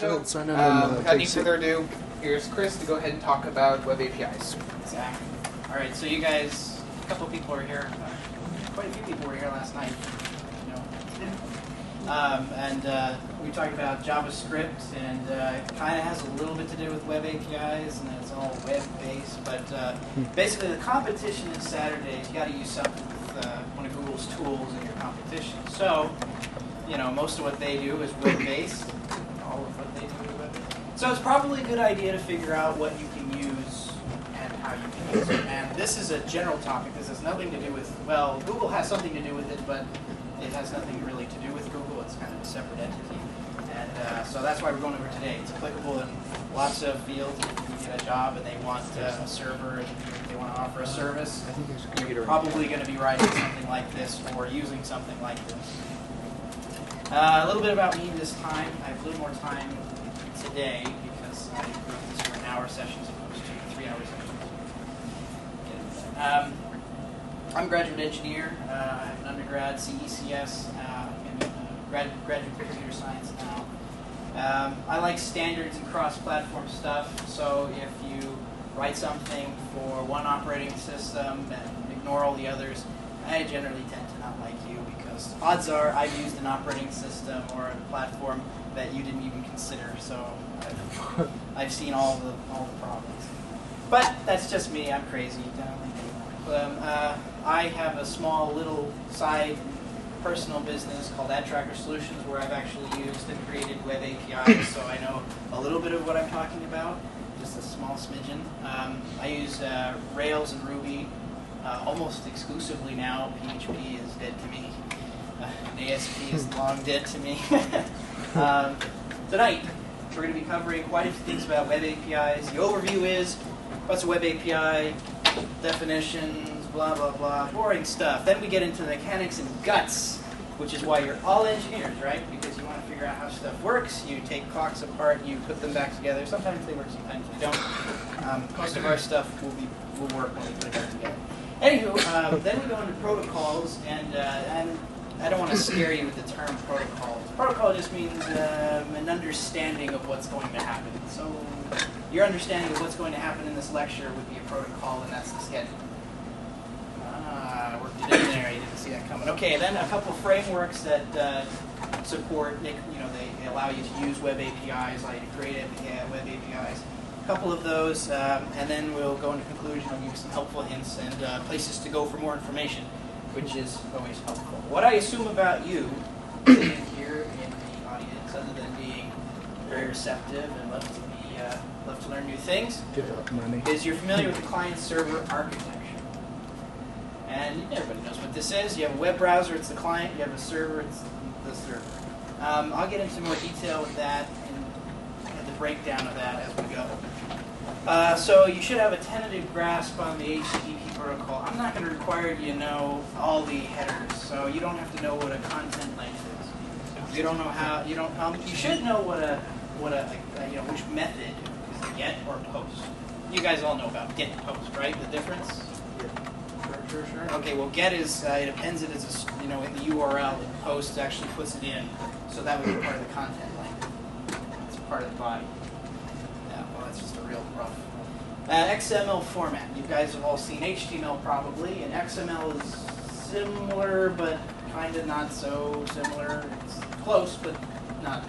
So, without any further ado, here's Chris to go ahead and talk about web APIs. Exactly. All right, so you guys, a couple of people are here. Quite a few people were here last night. We talked about JavaScript, and it kind of has a little bit to do with web APIs, and it's all web-based. But basically, the competition is Saturdays. You got to use something with one of Google's tools in your competition. So, most of what they do is web-based. All of what they do is web-based. So it's probably a good idea to figure out what you can use and how you can use it. And this is a general topic. This has nothing to do with, well, Google has something to do with it, but it has nothing really to do with Google. It's kind of a separate entity. And so that's why we're going over today. It's applicable in lots of fields. If you get a job and they want a server and they want to offer a service, you're probably going to be writing something like this or using something like this. A little bit about me this time. I have a little more time today because I wrote this for an hour session as opposed to 3 hour sessions. I'm a graduate engineer. I have an undergrad, CECS, graduate computer science now. I like standards and cross-platform stuff, so if you write something for one operating system and ignore all the others, I generally tend to not like you because odds are I've used an operating system or a platform that you didn't even consider, so I've seen all the problems. But that's just me. I'm crazy. I have a small little side personal business called Ad Tracker Solutions where I've actually used and created web APIs, so I know a little bit of what I'm talking about, just a small smidgen. I use Rails and Ruby almost exclusively now. PHP is dead to me. ASP is long dead to me. Tonight, we're going to be covering quite a few things about web APIs. The overview is, what's a web API, definitions, blah, blah, blah, boring stuff. Then we get into the mechanics and guts, which is why you're all engineers, right? Because you want to figure out how stuff works. You take clocks apart, you put them back together. Sometimes they work, sometimes they don't. Most of our stuff will work when we put it back together. Anywho, then we go into protocols, and I don't want to scare you with the term protocol. Protocol just means an understanding of what's going to happen. So your understanding of what's going to happen in this lecture would be a protocol, and that's the schedule. Worked it in there. You didn't see that coming. Okay, then a couple frameworks that support, they allow you to use web APIs, allow you to create web APIs. A couple of those, and then we'll go into conclusion. I'll give you some helpful hints and places to go for more information, which is always helpful. What I assume about you, sitting here in the audience, other than being very receptive and love to learn new things, is you're familiar with the client-server architecture. And everybody knows what this is. You have a web browser, it's the client. You have a server, it's the server. I'll get into more detail with that and the breakdown of that as we go. So you should have a tentative grasp on the HTTP protocol. I'm not going to require you to know all the headers, so you don't have to know what a content length is. You don't know how. You don't. You should know which method is get or post. You guys all know about get and post, right? The difference. Sure. Okay, well, get is, it appends it as, in the URL, and post actually puts it in, so that would be part of the content length. It's part of the body. Yeah, well, that's just a real rough. XML format. You guys have all seen HTML probably, and XML is similar, but kind of not so similar. It's close, but not.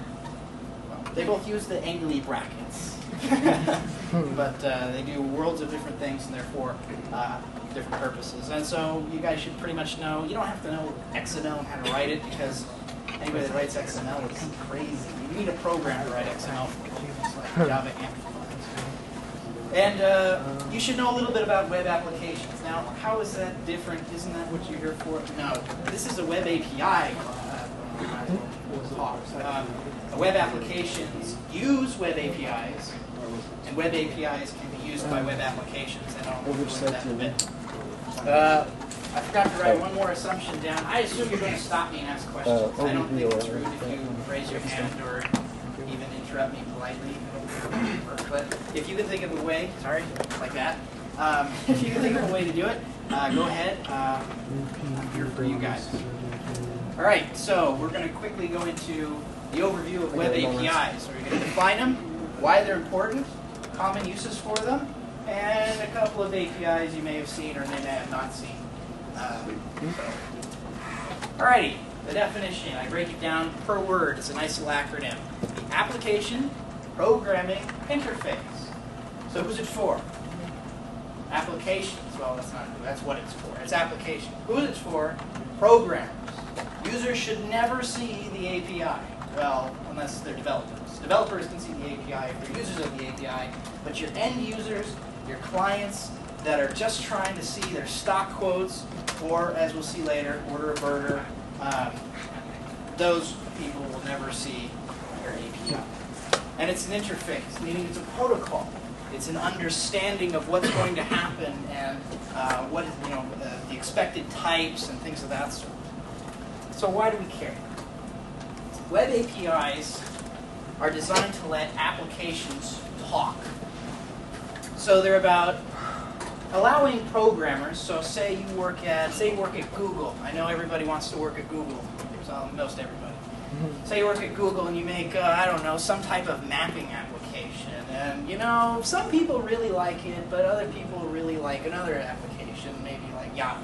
Well, they both use the angly brackets. But they do worlds of different things, and therefore different purposes. And so you guys should pretty much know, you don't have to know XML and how to write it, because anybody that writes XML is crazy. You need a program to write XML for you, just like Java amplifiers. And you should know a little bit about web applications. Now, how is that different? Isn't that what you're here for? No, this is a web API talk. Web applications use web APIs, and web APIs can be used by web applications. And I'll go into that in a bit. I forgot to write one more assumption down. I assume you're going to stop me and ask questions. I don't think it's rude if you raise your hand or even interrupt me politely. But if you can think of a way, sorry, like that. If you can think of a way to do it, go ahead. I'm here for you guys. All right, so we're going to quickly go into the overview of web APIs. So we're going to define them, why they're important, common uses for them, and a couple of APIs you may have seen or may have not seen. Alrighty, the definition. I break it down per word. It's a nice little acronym. The application programming interface. So who's it for? Applications. Well, that's what it's for. It's application. Who's it for? Programmers. Users should never see the API. Well, unless they're developers. Developers can see the API if they're users of the API, but your end users, your clients that are just trying to see their stock quotes, or as we'll see later, order a burger, those people will never see your API. And it's an interface, meaning it's a protocol. It's an understanding of what's going to happen and what the expected types and things of that sort. So why do we care? Web APIs are designed to let applications talk. So they're about allowing programmers. So say you work at Google. I know everybody wants to work at Google. Most everybody. Say you work at Google and you make I don't know, some type of mapping application. And some people really like it, but other people really like another application, maybe like Yahoo,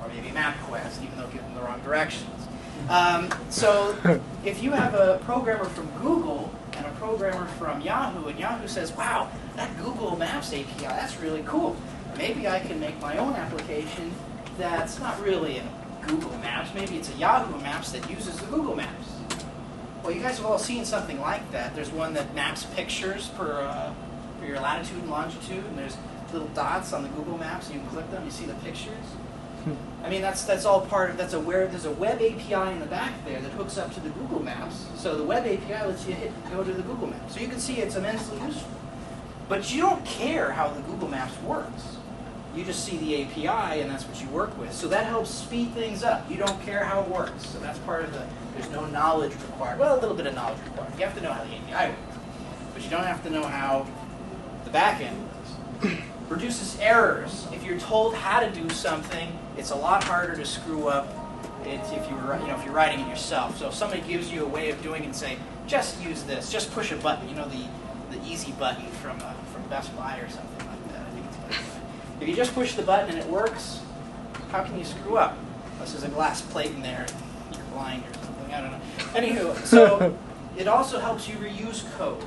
or maybe MapQuest, even though given the wrong directions. So if you have a programmer from Google and a programmer from Yahoo, and Yahoo says, wow, that Google Maps API, that's really cool. Maybe I can make my own application that's not really a Google Maps. Maybe it's a Yahoo Maps that uses the Google Maps. Well, you guys have all seen something like that. There's one that maps pictures for your latitude and longitude, and there's little dots on the Google Maps, and you can click them, you see the pictures. I mean, that's all part of, there's a web API in the back there that hooks up to the Google Maps. So the web API lets you go to the Google Maps. So you can see it's immensely useful. But you don't care how the Google Maps works. You just see the API, and that's what you work with. So that helps speed things up. You don't care how it works. So that's part of there's no knowledge required. Well, a little bit of knowledge required. You have to know how the API works. But you don't have to know how the back end works. Reduces errors. If you're told how to do something, it's a lot harder to screw up if you're writing it yourself. So if somebody gives you a way of doing it and say, just use this, just push a button, the easy button from Best Buy or something like that. I think it's Best Buy. If you just push the button and it works, how can you screw up? Unless there's a glass plate in there, you're blind or something, I don't know. Anywho, so it also helps you reuse code.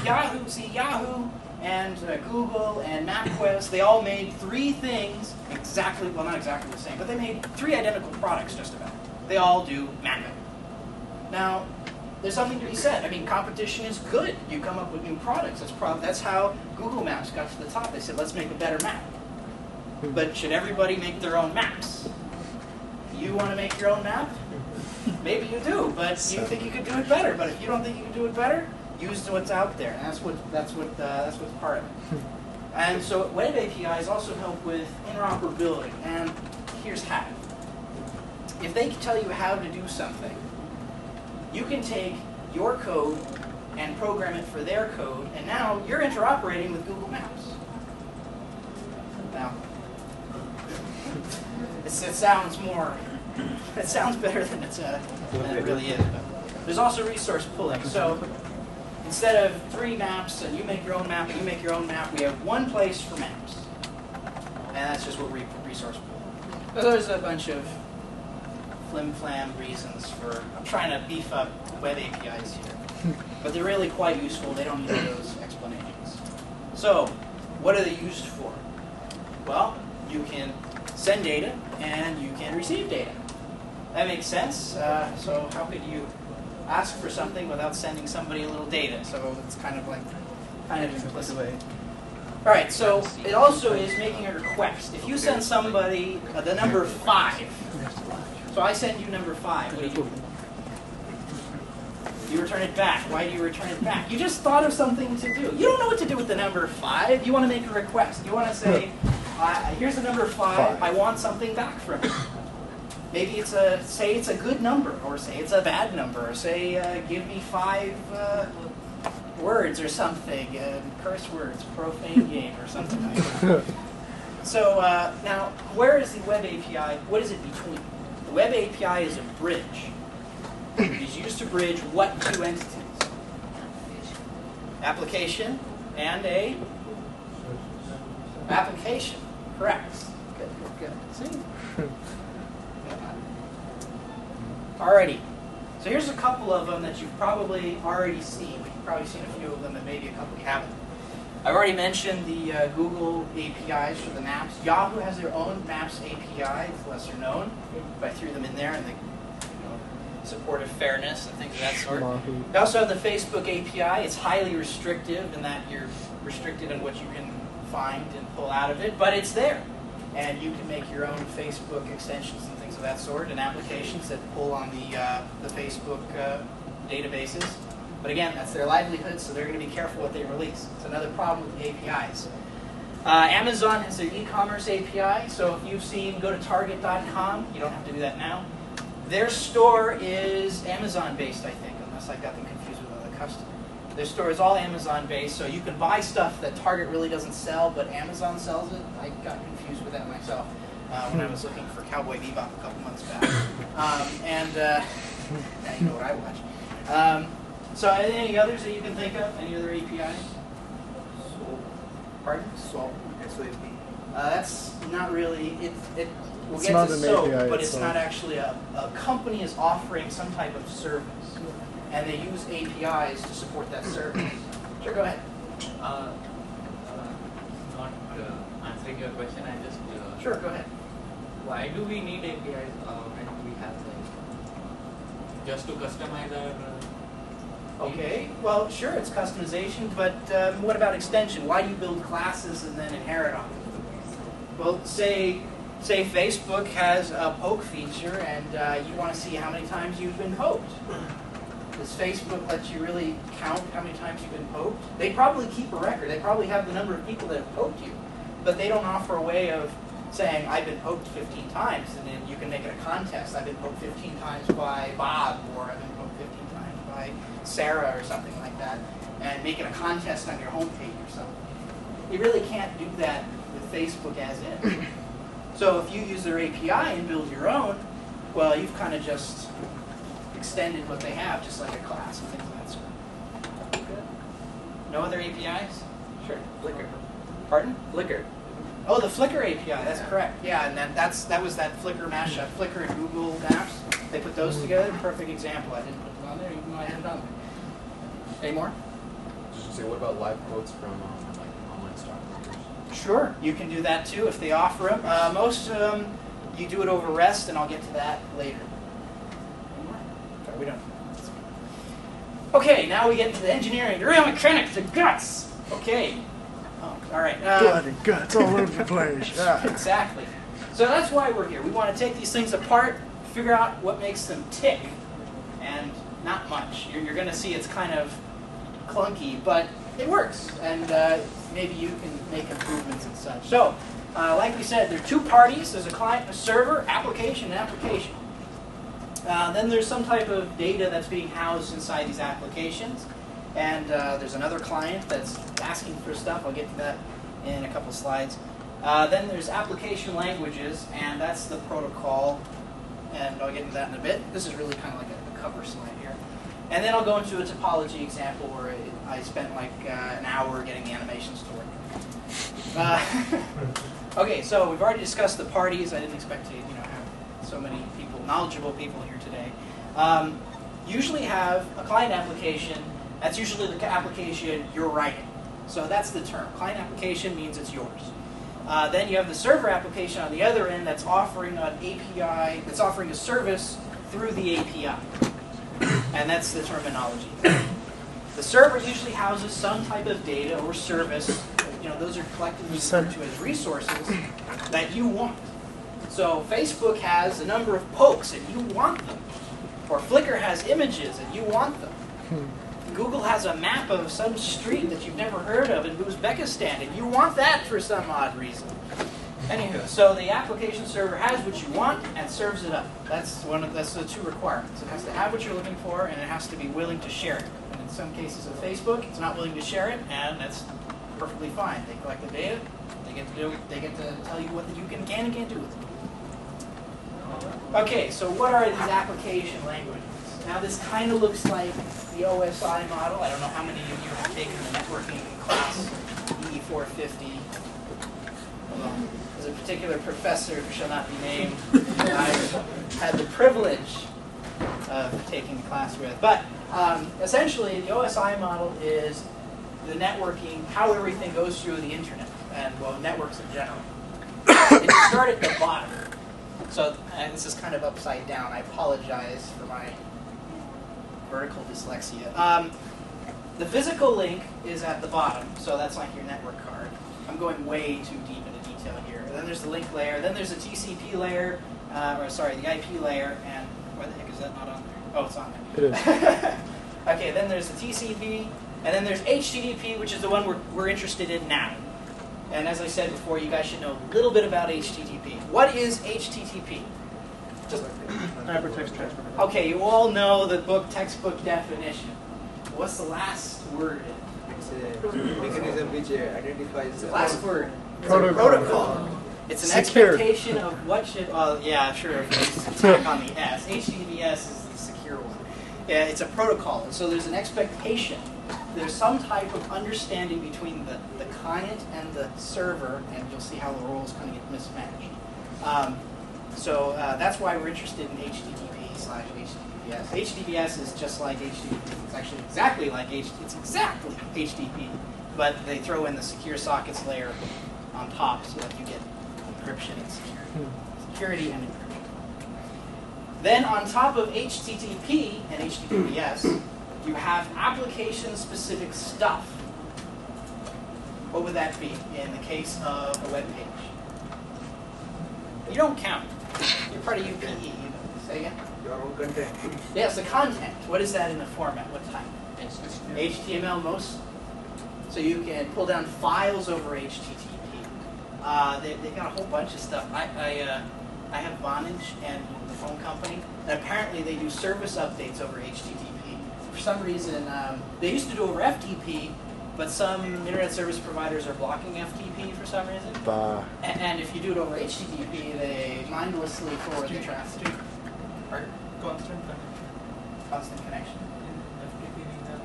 Yahoo and Google and MapQuest, they all made three things exactly, well, not exactly the same, but they made three identical products just about. They all do mapping. Now, there's something to be said. I mean, competition is good. You come up with new products. That's how Google Maps got to the top. They said, let's make a better map. But should everybody make their own maps? You want to make your own map? Maybe you do, but you think you could do it better. But if you don't think you can do it better, use what's out there. And that's what's part of it. And so web APIs also help with interoperability. And here's how. If they tell you how to do something, you can take your code and program it for their code, and now you're interoperating with Google Maps. Now, it sounds better than it really is. But there's also resource pulling. So instead of three maps, and you make your own map, and you make your own map, we have one place for maps. And that's just what resource pull. So there's a bunch of flim-flam reasons for, I'm trying to beef up web APIs here. But they're really quite useful. They don't need those explanations. So, what are they used for? Well, you can send data and you can receive data. That makes sense. So how could you ask for something without sending somebody a little data? So it's kind of implicit. All right, so it also is making a request. If you send somebody the number 5, so I send you number 5, what do you do? You return it back. Why do you return it back? You just thought of something to do. You don't know what to do with the number 5. You want to make a request. You want to say, here's the number 5. I want something back from it. Maybe say it's a good number, or say it's a bad number, or say give me 5 words or something, curse words, profane game, or something like that. So now, where is the web API? What is it between? The web API is a bridge It is used to bridge what two entities? Application and a application. Correct. Good, good, good. See? Alrighty. So here's a couple of them that you've probably already seen. You've probably seen a few of them, and maybe a couple you haven't. I've already mentioned the Google APIs for the Maps. Yahoo has their own Maps API. It's lesser known, but I threw them in there, and they supportive fairness and things of that sort. We also have the Facebook API. It's highly restrictive in that you're restricted on what you can find and pull out of it, but it's there. And you can make your own Facebook extensions and things of that sort, and applications that pull on the Facebook databases. But again, that's their livelihood, so they're going to be careful what they release. It's another problem with the APIs. Amazon has their e-commerce API, so if you've seen, go to Target.com. You don't have to do that now. Their store is Amazon-based, I think, unless I got them confused with another customer. Their store is all Amazon-based, so you can buy stuff that Target really doesn't sell, but Amazon sells it. I got confused with that myself when I was looking for Cowboy Bebop a couple months back. Now you know what I watch. So any others that you can think of? Any other APIs? Pardon? SOAP. SOAP. That's not really, we'll It's get not to an SOAP, API but it's itself. not actually a company is offering some type of service, and they use APIs to support that service. Sure, go ahead. Not answering your question, I just Sure, go ahead. why do we need APIs when we have like just to customize our Okay, well, sure, it's customization, but what about extension? Why do you build classes and then inherit off of them? Well, say Facebook has a poke feature, and you want to see how many times you've been poked. Does Facebook let you really count how many times you've been poked? They probably keep a record. They probably have the number of people that have poked you, but they don't offer a way of saying, I've been poked 15 times, and then you can make it a contest. I've been poked 15 times by Bob, or I've been poked 15 times by Sarah, or something like that, and make it a contest on your homepage or something. You really can't do that with Facebook as is. So if you use their API and build your own, well, you've kind of just extended what they have, just like a class and things of that sort. Good. No other APIs? Sure. Flickr. Pardon? Flickr. Oh, the Flickr API, that's correct. Yeah, and that was that Flickr mashup, Flickr and Google Maps. They put those together, perfect example. I didn't put them on there, even though I had it on there. Any more? Just say, what about live quotes from like online stockbrokers? Sure, you can do that too if they offer them. Most of them, you do it over REST, and I'll get to that later. Any more? Sorry, we don't. Okay, now we get into the engineering, the real mechanics, the guts. Okay. Oh, all right. Blood and guts all over the place. Yeah. Exactly. So that's why we're here. We want to take these things apart, figure out what makes them tick, and not much. You're going to see it's kind of clunky, but it works, and maybe you can make improvements and such. So, like we said, there are two parties. There's a client and a server, application and application. Then there's some type of data that's being housed inside these applications, and there's another client that's asking for stuff. I'll get to that in a couple slides. Then there's application languages, and that's the protocol, and I'll get into that in a bit. This is really kind of like a cover slide here. And then I'll go into a topology example where I spent like an hour getting the animations to work. Okay, so we've already discussed the parties. I didn't expect to have so many people, knowledgeable people here today. Usually have a client application. That's usually the application you're writing. So that's the term. Client application means it's yours. Then you have the server application on the other end that's offering an API, that's offering a service through the API. And that's the terminology. The server usually houses some type of data or service. Those are collectively referred to as resources that you want. So Facebook has a number of pokes and you want them. Or Flickr has images and you want them. Google has a map of some street that you've never heard of in Uzbekistan, and you want that for some odd reason. Anywho, so the application server has what you want and serves it up. That's the two requirements. It has to have what you're looking for, and it has to be willing to share it. And in some cases with Facebook, it's not willing to share it, and that's perfectly fine. They collect the data. They get to tell you what you can and can't do with it. Okay, so what are these application languages? Now this kind of looks like the OSI model. I don't know how many of you have taken the networking class, E450. There's a particular professor who shall not be named I had the privilege of taking the class with. But essentially, the OSI model is the networking, how everything goes through the internet, and well, networks in general. And you start at the bottom. So, and this is kind of upside down. I apologize for my vertical dyslexia. The physical link is at the bottom, so that's like your network card. I'm going way too deep into detail here. And then there's the link layer. Then there's the TCP layer, or sorry, the IP layer. And why the heck is that not on there? Oh, it's on there. It is. Okay, then there's the TCP, and then there's HTTP, which is the one we're interested in now. And as I said before, you guys should know a little bit about HTTP. What is HTTP? Just Hypertext transfer. okay, you all know the textbook definition. What's the last word? It's a mechanism which identifies The last word. It's Protocol. a protocol. It's an Secure. expectation of what should. Yeah, sure. If you tack on the S. HTTPS is the secure one. Yeah, it's a protocol, and so there's an expectation. There's some type of understanding between the client and the server, and you'll see how the roles kind of get mismatched. So that's why we're interested in HTTP/HTTPS. HTTPS is just like HTTP. It's actually exactly like It's exactly HTTP, but they throw in the secure sockets layer on top so that you get encryption and security and encryption. Then on top of HTTP and HTTPS, you have application-specific stuff. What would that be in the case of a web page? You don't count. You're part of UPE. You say again? your own content. Yes, the content. What is that in the format? What type? HTML most. So you can pull down files over HTTP. They've got a whole bunch of stuff. I have Vonage and the phone company, and apparently they do service updates over HTTP. For some reason, they used to do over FTP, but some internet service providers are blocking FTP for some reason. And if you do it over HTTP, they mindlessly forward the traffic. Or Constant connection. constant connection. In FTP we have.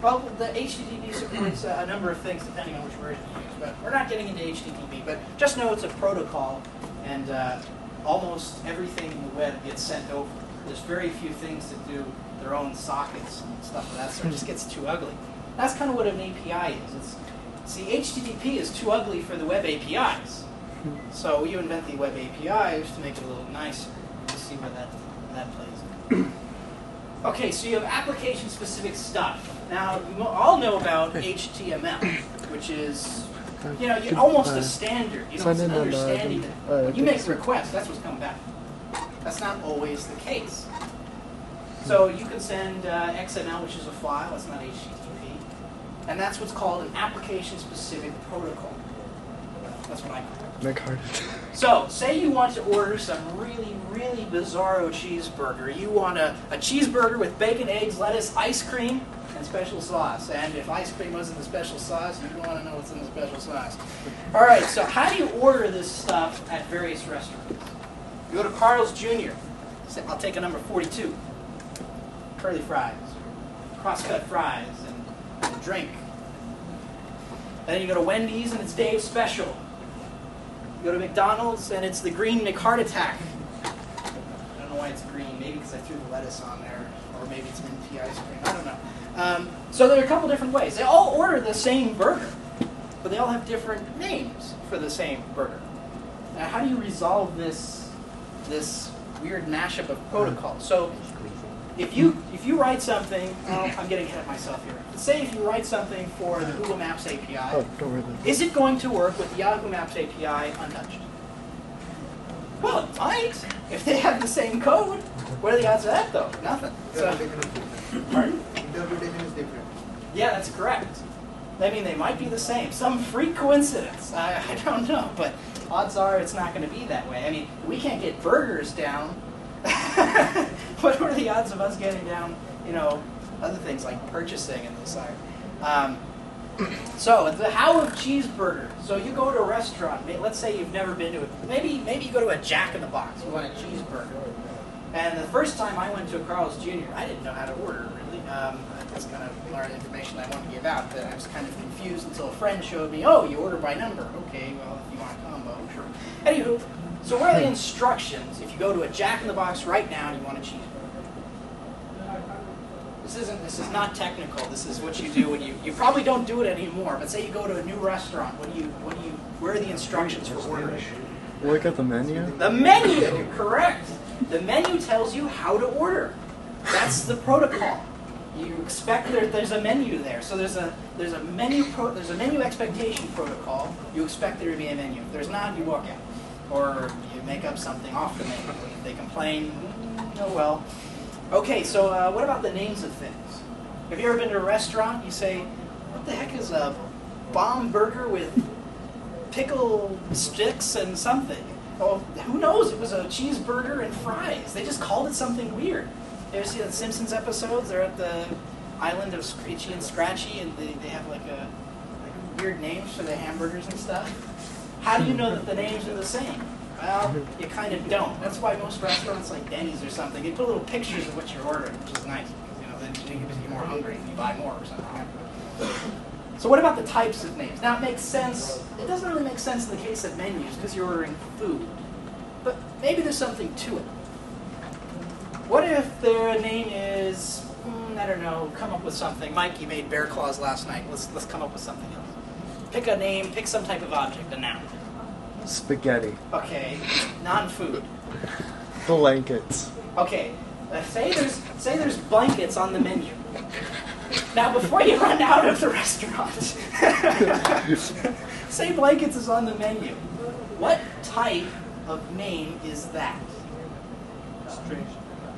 Well, the HTTP supports a number of things depending on which version you use, but we're not getting into HTTP. But just know it's a protocol, and almost everything in the web gets sent over. There's very few things that do their own sockets and stuff like that, so it just gets too ugly. That's kind of what an API is. See, HTTP is too ugly for the web APIs. So you invent the web APIs to make it a little nicer. We'll see where that plays. Okay, so you have application-specific stuff. Now, you all know about HTML, which is, almost a standard. It's an understanding that when you make a request, that's what's coming back. That's not always the case. So you can send XML, which is a file. It's not HTTP. And that's what's called an application-specific protocol. That's what I call it. So, say you want to order some really, really bizarro cheeseburger. You want a cheeseburger with bacon, eggs, lettuce, ice cream, and special sauce. And if ice cream wasn't the special sauce, you'd want to know what's in the special sauce. All right, so how do you order this stuff at various restaurants? You go to Carl's Jr. Say, I'll take a number 42. Curly fries, cross-cut fries, and a drink. Then you go to Wendy's, and it's Dave's Special. You go to McDonald's, and it's the green McHeart Attack. I don't know why it's green. Maybe because I threw the lettuce on there, or maybe it's mint tea ice cream. I don't know. So there are a couple different ways. They all order the same burger, but they all have different names for the same burger. Now, how do you resolve this weird mashup of protocols? So if you write something, I'm getting ahead of myself here. Say if you write something for the Google Maps API, is it going to work with the Yahoo Maps API untouched? Well, it might, if they have the same code. What are the odds of that, though? Nothing. So, pardon? Interpretation is different. Yeah, that's correct. I mean, they might be the same. Some freak coincidence. I don't know, but odds are it's not going to be that way. I mean, we can't get burgers down. What are the odds of us getting down, other things like purchasing and this side? So, the how of cheeseburger. So you go to a restaurant. Let's say you've never been to it. Maybe you go to a Jack in the Box. You want a cheeseburger. And the first time I went to a Carl's Jr., I didn't know how to order, really. That's kind of learned information I wanted to give out, that I was kind of confused until a friend showed me, oh, you order by number. Okay, well, if you want a combo, sure. Anywho, so what are the instructions if you go to a Jack in the Box right now and you want a cheeseburger? This is not technical. This is what you do when you probably don't do it anymore, but say you go to a new restaurant, where are the instructions for ordering? Look at the menu. The menu, correct. The menu tells you how to order. That's the protocol. You expect there's a menu there. So there's a menu expectation protocol. You expect there to be a menu. If there's not, you walk out. Or you make up something off the menu. If they complain, oh well. Okay, so what about the names of things? Have you ever been to a restaurant? You say, what the heck is a bomb burger with pickle sticks and something? Well, who knows? It was a cheeseburger and fries. They just called it something weird. You ever see the Simpsons episodes? They're at the island of Screechy and Scratchy, and they have like weird names for the hamburgers and stuff. How do you know that the names are the same? Well, you kind of don't. That's why most restaurants like Denny's or something, they put little pictures of what you're ordering, which is nice. You know, then you get more hungry and you buy more or something. So what about the types of names? Now it makes sense. It doesn't really make sense in the case of menus because you're ordering food. But maybe there's something to it. What if their name is, I don't know, come up with something. Mike, you made bear claws last night. Let's come up with something else. Pick a name, pick some type of object, a noun. Spaghetti. Okay, non-food. Blankets. Okay, say there's blankets on the menu. Now, before you run out of the restaurant, say blankets is on the menu. What type of name is that? Strange.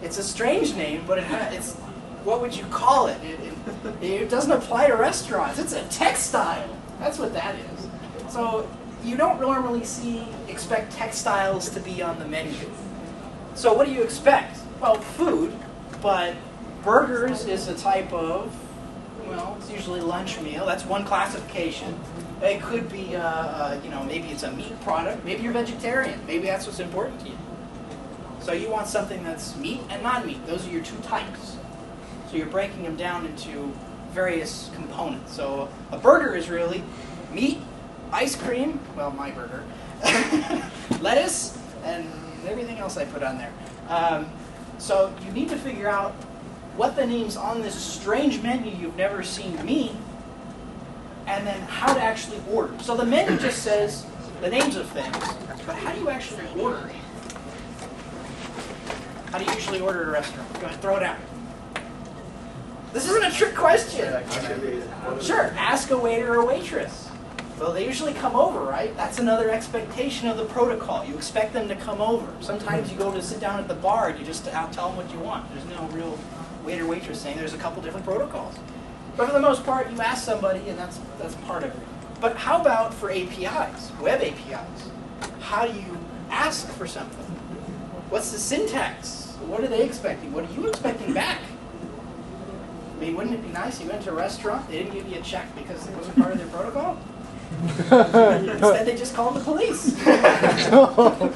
It's a strange name, but it's what would you call it? It doesn't apply to restaurants. It's a textile. That's what that is. So you don't normally expect textiles to be on the menu. So what do you expect? Well, food, but burgers is a type of, well, it's usually lunch meal. That's one classification. It could be, maybe it's a meat product. Maybe you're vegetarian. Maybe that's what's important to you. So you want something that's meat and non-meat. Those are your two types. So you're breaking them down into various components. So a burger is really meat, ice cream, well, my burger, lettuce, and everything else I put on there. So you need to figure out what the names on this strange menu you've never seen mean, and then how to actually order. So the menu just says the names of things, but how do you actually order it? How do you usually order at a restaurant? Go ahead, throw it out. This isn't a trick question. Sure, ask a waiter or waitress. Well, they usually come over, right? That's another expectation of the protocol. You expect them to come over. Sometimes you go to sit down at the bar and you just tell them what you want. There's no real waiter waitress thing. There's a couple different protocols. But for the most part, you ask somebody, and that's part of it. But how about for APIs, web APIs? How do you ask for something? What's the syntax? What are they expecting? What are you expecting back? I mean, wouldn't it be nice? You went to a restaurant, they didn't give you a check because it wasn't part of their protocol? Instead, they just called the police. Oh,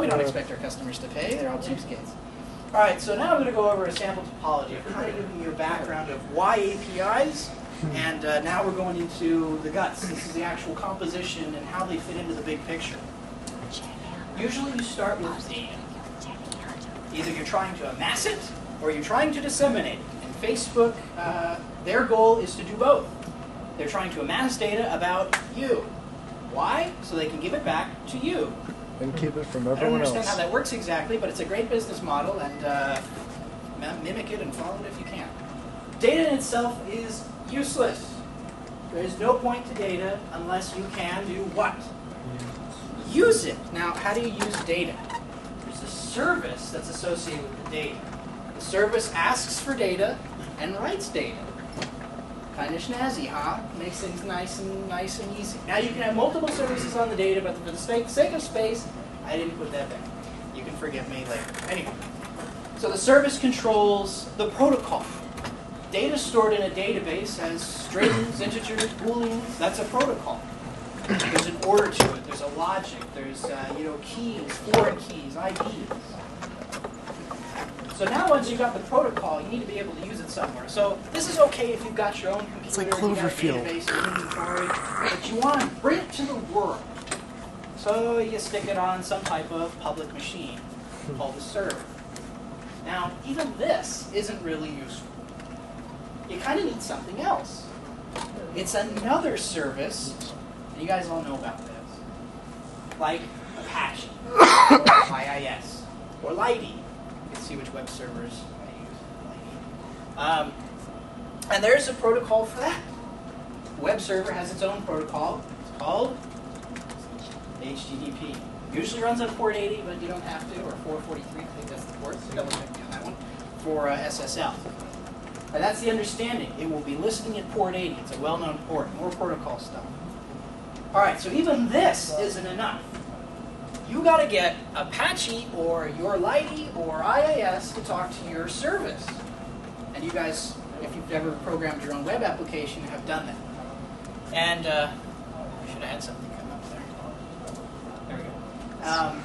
we don't expect our customers to pay. They're all cheapskates. All right, so now I'm going to go over a sample topology. I'm kind of giving you a background of why APIs, and now we're going into the guts. This is the actual composition and how they fit into the big picture. Usually you start with data. Either you're trying to amass it, or you're trying to disseminate it. And Facebook, their goal is to do both. They're trying to amass data about you. Why? So they can give it back to you. And keep it from I don't everyone understand else. how that works exactly, but it's a great business model, and mimic it and follow it if you can. Data in itself is useless. There is no point to data unless you can do what? Use it. Now, how do you use data? There's a service that's associated with the data. The service asks for data and writes data. Kind of snazzy, huh? Makes things nice and easy. Now you can have multiple services on the data, but for the sake of space, I didn't put that back. You can forgive me later. Anyway, so the service controls the protocol. Data stored in a database has strings, integers, booleans. That's a protocol. There's an order to it. There's a logic. There's keys, foreign keys, IDs. So now once you've got the protocol, you need to be able to use it somewhere. So this is okay if you've got your own computer, It's like you got a Cloverfield. database, your inventory, but you want to bring it to the world. So you stick it on some type of public machine called a server. Now, even this isn't really useful. You kind of need something else. It's another service, and you guys all know about this, like Apache, or IIS, or Lighty. You can see which web servers I use. And there's a protocol for that. Web server has its own protocol. It's called HTTP. Usually runs on port 80, but you don't have to, or 443, I think that's the port, so double check me on that one, for SSL. And that's the understanding. It will be listening at port 80. It's a well-known port. More protocol stuff. All right, so even this isn't enough. You got to get Apache or your Lighty or IIS to talk to your service. And you guys, if you've ever programmed your own web application, have done that. And I should have had something come up there. There we go.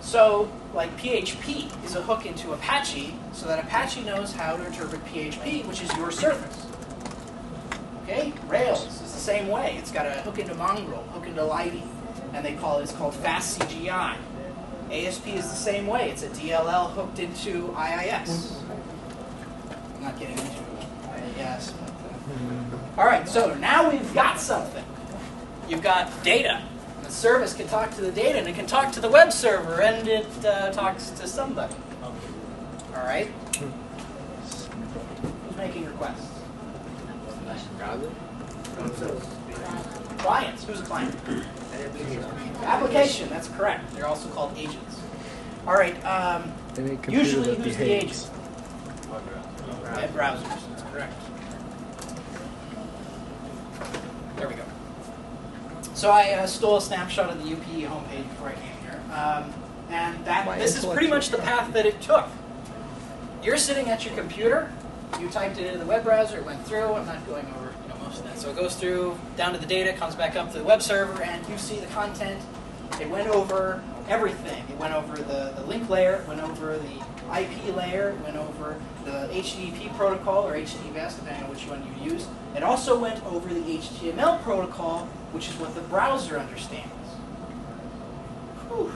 So, like PHP is a hook into Apache, so that Apache knows how to interpret PHP, which is your service. Okay? Rails is the same way. It's got a hook into Mongrel, hook into Lighty, and it's called FastCGI. ASP is the same way. It's a DLL hooked into IIS. I'm not getting into IIS. All right, so now we've got something. You've got data. The service can talk to the data, and it can talk to the web server, and it talks to somebody. All right? Who's making requests? Clients. Who's a client? Application. That's correct. They're also called agents. All right. Any computer Usually, that who's the behaves. agent? Web browsers. That's correct. There we go. So I stole a snapshot of the UPE homepage before I came here, and this is pretty much the path that it took. You're sitting at your computer. You typed it into the web browser. It went through. I'm not going over most of that. So it goes through down to the data, comes back up to the web server, and you see the content. It went over everything. It went over the link layer. It went over the IP layer. It went over the HTTP protocol, or HTTPS, depending on which one you use. It also went over the HTML protocol, which is what the browser understands. Whew.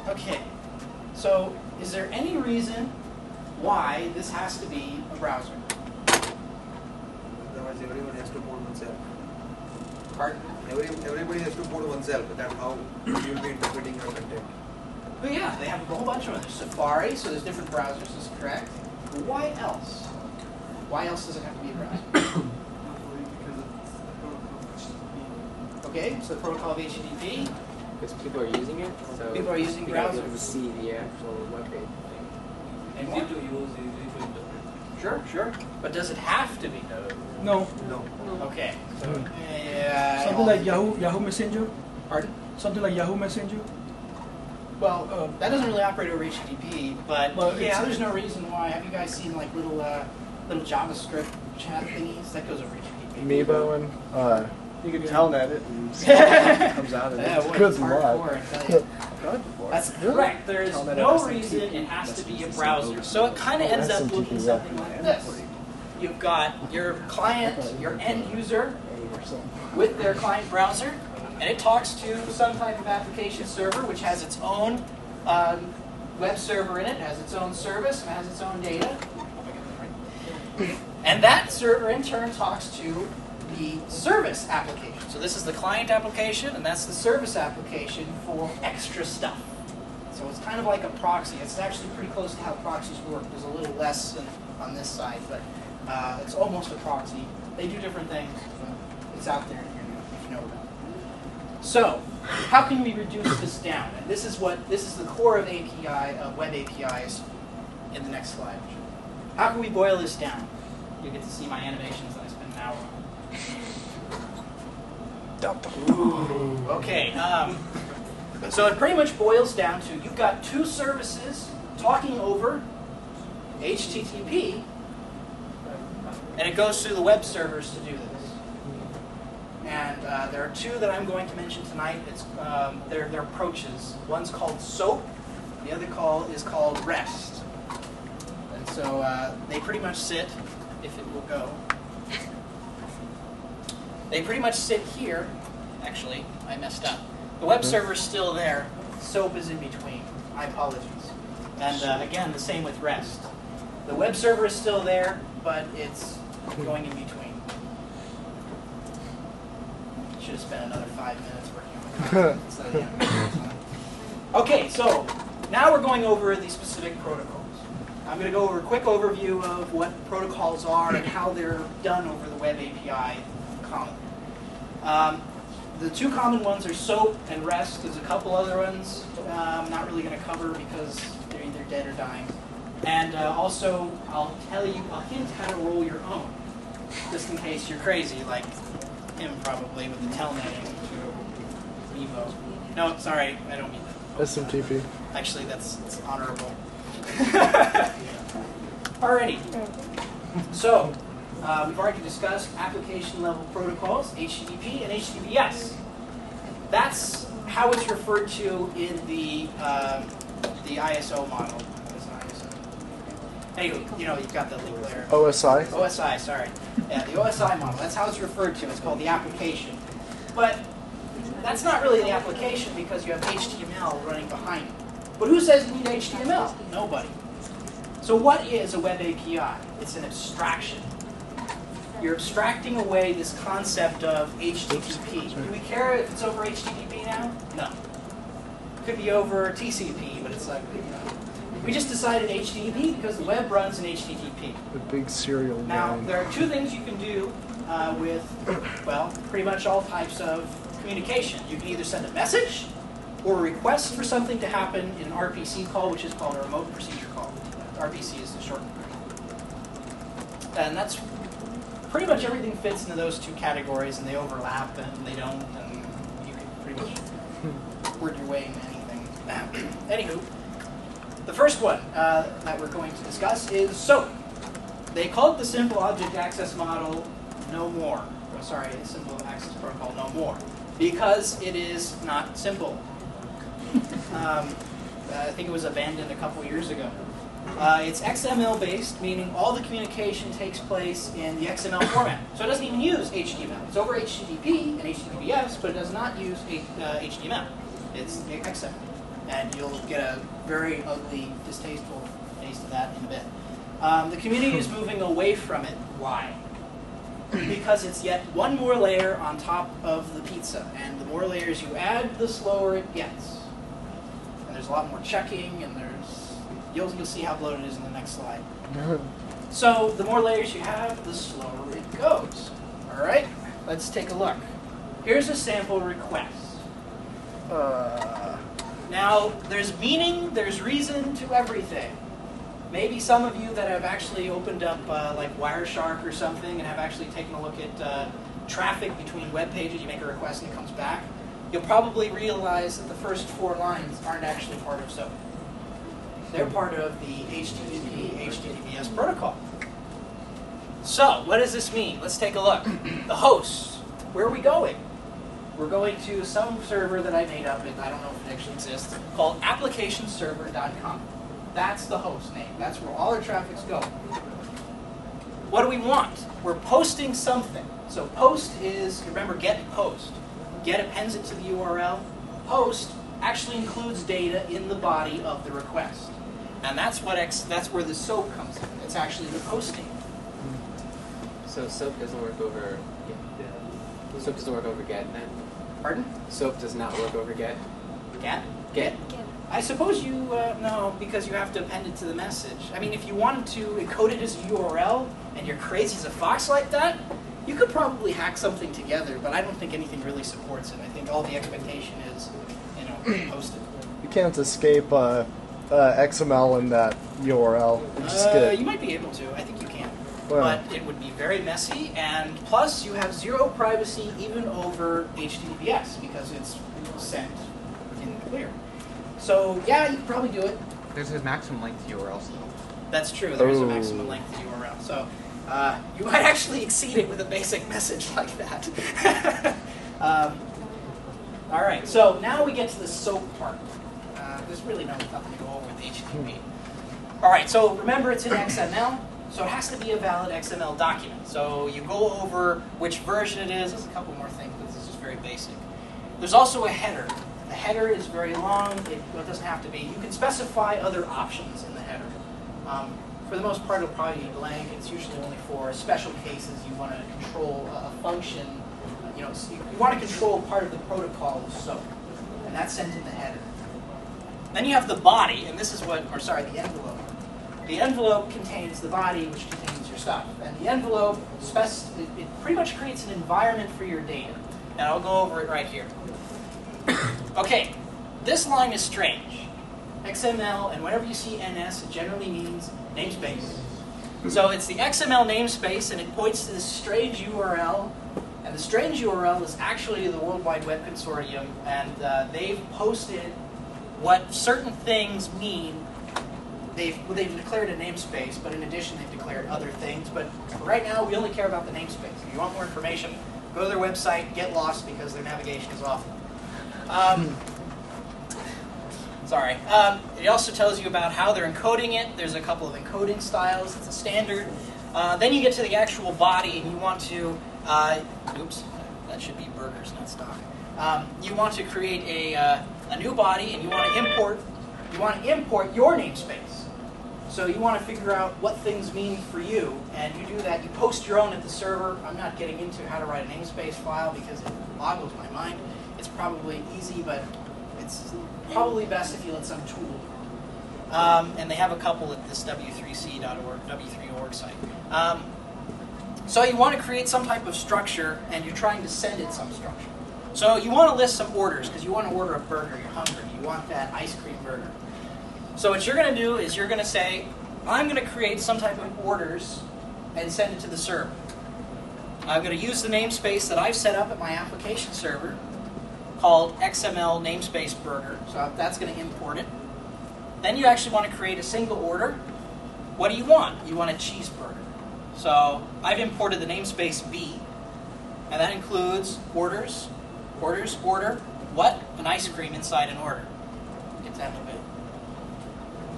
Okay, so is there any reason why this has to be a browser? Otherwise, everyone has to code oneself. Pardon? Everybody has to code oneself. That's how you will be interpreting your content. But yeah, they have a whole bunch of them. There's Safari, so there's different browsers, this is correct. But why else? Why else does it have to be a browser? Okay, so the protocol of HTTP. Because people are using it, so People are using you guys browsers. can see the actual web page. And Easy to use, easy to interpret. Sure, sure. But does it have to be? No. No. Okay. So, yeah. Something like Yahoo Messenger. Pardon? Something like Yahoo Messenger. Well, that doesn't really operate over HTTP, but Well, yeah, it's- there's no reason why. Have you guys seen like little JavaScript chat thingies? That goes over HTTP. Amiibo and you can telnet it and Yeah, comes out and boy, it's it's good hardcore, luck. I tell you. Tried before. That's Really? correct. There is Telnet no SMTP. reason it has to be a browser. So it kind of ends up SMTP, looking yeah. something like this. You've got your client, your end user, Or something. with their client browser, and it talks to some type of application server which has its own web server in it, has its own service, and has its own data. And that server in turn talks to the service application. So this is the client application, and that's the service application for extra stuff. So it's kind of like a proxy. It's actually pretty close to how proxies work. There's a little less on this side, but it's almost a proxy. They do different things, but it's out there if you know about it. So, how can we reduce this down? And this is the core of web APIs in the next slide. How can we boil this down? You get to see my animations that I spent an hour on. Ooh, okay. So it pretty much boils down to you've got two services talking over HTTP, and it goes through the web servers to do this. And there are two that I'm going to mention tonight. It's they're approaches. One's called SOAP. The other is called REST. So they pretty much sit, if it will go. They pretty much sit here. Actually, I messed up. The web server's still there. SOAP is in between. My apologies. And again, the same with REST. The web server is still there, but it's going in between. Should have spent another 5 minutes working on it. So, yeah. Okay, so now we're going over the specific protocols. I'm going to go over a quick overview of what protocols are and how they're done over the Web API common. The two common ones are SOAP and REST. There's a couple other ones I'm not really going to cover because they're either dead or dying. And also, I'll hint how to roll your own, just in case you're crazy, like him probably with the telnetting to Evo. No, sorry, I don't mean that. SMTP. Actually, that's honorable. Alrighty. So, we've already discussed application level protocols, HTTP and HTTPS. That's how it's referred to in the ISO model. What's an ISO? Anyway, you've got the link there. OSI? OSI, sorry. Yeah, the OSI model. That's how it's referred to. It's called the application. But that's not really the application because you have HTML running behind it. But who says you need HTML? Nobody. So what is a web API? It's an abstraction. You're abstracting away this concept of HTTP. Do we care if it's over HTTP now? No. It could be over TCP, but it's like, we just decided HTTP because the web runs in HTTP. The big serial Now, name. there are two things you can do with, well, pretty much all types of communication. You can either send a message or a request for something to happen in an RPC call, which is called a remote procedure call. RPC is the short version. And that's pretty much everything fits into those two categories, and they overlap, and they don't, and you can pretty much word your way into anything. Anywho, the first one that we're going to discuss is SOAP. They call it the Simple Object Access Model no more. Oh, sorry, Simple Access Protocol no more, because it is not simple. I think it was abandoned a couple years ago. It's XML-based, meaning all the communication takes place in the XML format. So it doesn't even use HTML. It's over HTTP and HTTPS, but it does not use HTML. It's XML. And you'll get a very ugly, distasteful taste of that in a bit. The community is moving away from it. Why? Because it's yet one more layer on top of the pizza. And the more layers you add, the slower it gets. And there's a lot more checking, and you'll see how bloated it is in the next slide. So the more layers you have, the slower it goes. All right, let's take a look. Here's a sample request. Now, there's meaning, there's reason to everything. Maybe some of you that have actually opened up like Wireshark or something and have actually taken a look at traffic between web pages, you make a request and it comes back, you'll probably realize that the first 4 lines aren't actually part of SOAP. They're part of the HTTP, HTTPS protocol. So, what does this mean? Let's take a look. The host. Where are we going? We're going to some server that I made up, and I don't know if it actually exists, called applicationserver.com. That's the host name. That's where all our traffic's going. What do we want? We're posting something. So post is, remember, get and post. Get appends it to the URL. Post actually includes data in the body of the request. And that's where the SOAP comes in. It's actually the posting. So SOAP doesn't work over. SOAP doesn't work over GET then. Pardon? SOAP does not work over GET. GET? GET. I suppose you, no, because you have to append it to the message. I mean, if you wanted to encode it as a URL, and you're crazy as a fox like that, you could probably hack something together, but I don't think anything really supports it. I think all the expectation is, post it. You can't escape XML in that URL. You just get, You might be able to. I think you can. Well. But it would be very messy, and plus you have zero privacy even over HTTPS because it's sent in clear. So yeah, you can probably do it. There's a maximum length URL still. That's true. There is a maximum length URL. So you might actually exceed it with a basic message like that. All right. So now we get to the SOAP part. There's really nothing to go over with HTTP. All right, so remember it's in XML, so it has to be a valid XML document. So you go over which version it is. There's a couple more things, but this is just very basic. There's also a header. The header is very long. It doesn't have to be. You can specify other options in the header. For the most part, it'll probably be blank. It's usually only for special cases you want to control a function. You want to control part of the protocol of SOAP, and that's sent in the header. Then you have the body, and this is the envelope. The envelope contains the body, which contains your stuff. And the envelope, it pretty much creates an environment for your data. And I'll go over it right here. Okay, this line is strange. XML, and whenever you see NS, it generally means namespace. So it's the XML namespace, and it points to this strange URL. And the strange URL is actually the World Wide Web Consortium, and they've posted what certain things mean. They've declared a namespace, but in addition they've declared other things. But right now we only care about the namespace. If you want more information, go to their website, get lost because their navigation is awful. Sorry. It also tells you about how they're encoding it. There's a couple of encoding styles. It's a standard. Then you get to the actual body, and you want to, oops, that should be burgers, not stock. You want to create a new body, and you want to import your namespace. So you want to figure out what things mean for you, and you do that. You post your own at the server. I'm not getting into how to write a namespace file because it boggles my mind. It's probably easy, but it's probably best if you let some tool. And they have a couple at this w3c.org, w3org site. So you want to create some type of structure, and you're trying to send it some structure. So you want to list some orders, because you want to order a burger. You're hungry. You want that ice cream burger. So what you're going to do is you're going to say, I'm going to create some type of orders and send it to the server. I'm going to use the namespace that I've set up at my application server called XML namespace burger. So that's going to import it. Then you actually want to create a single order. What do you want? You want a cheeseburger. So I've imported the namespace B, and that includes orders, order, what? An ice cream inside an order. Get that in a bit.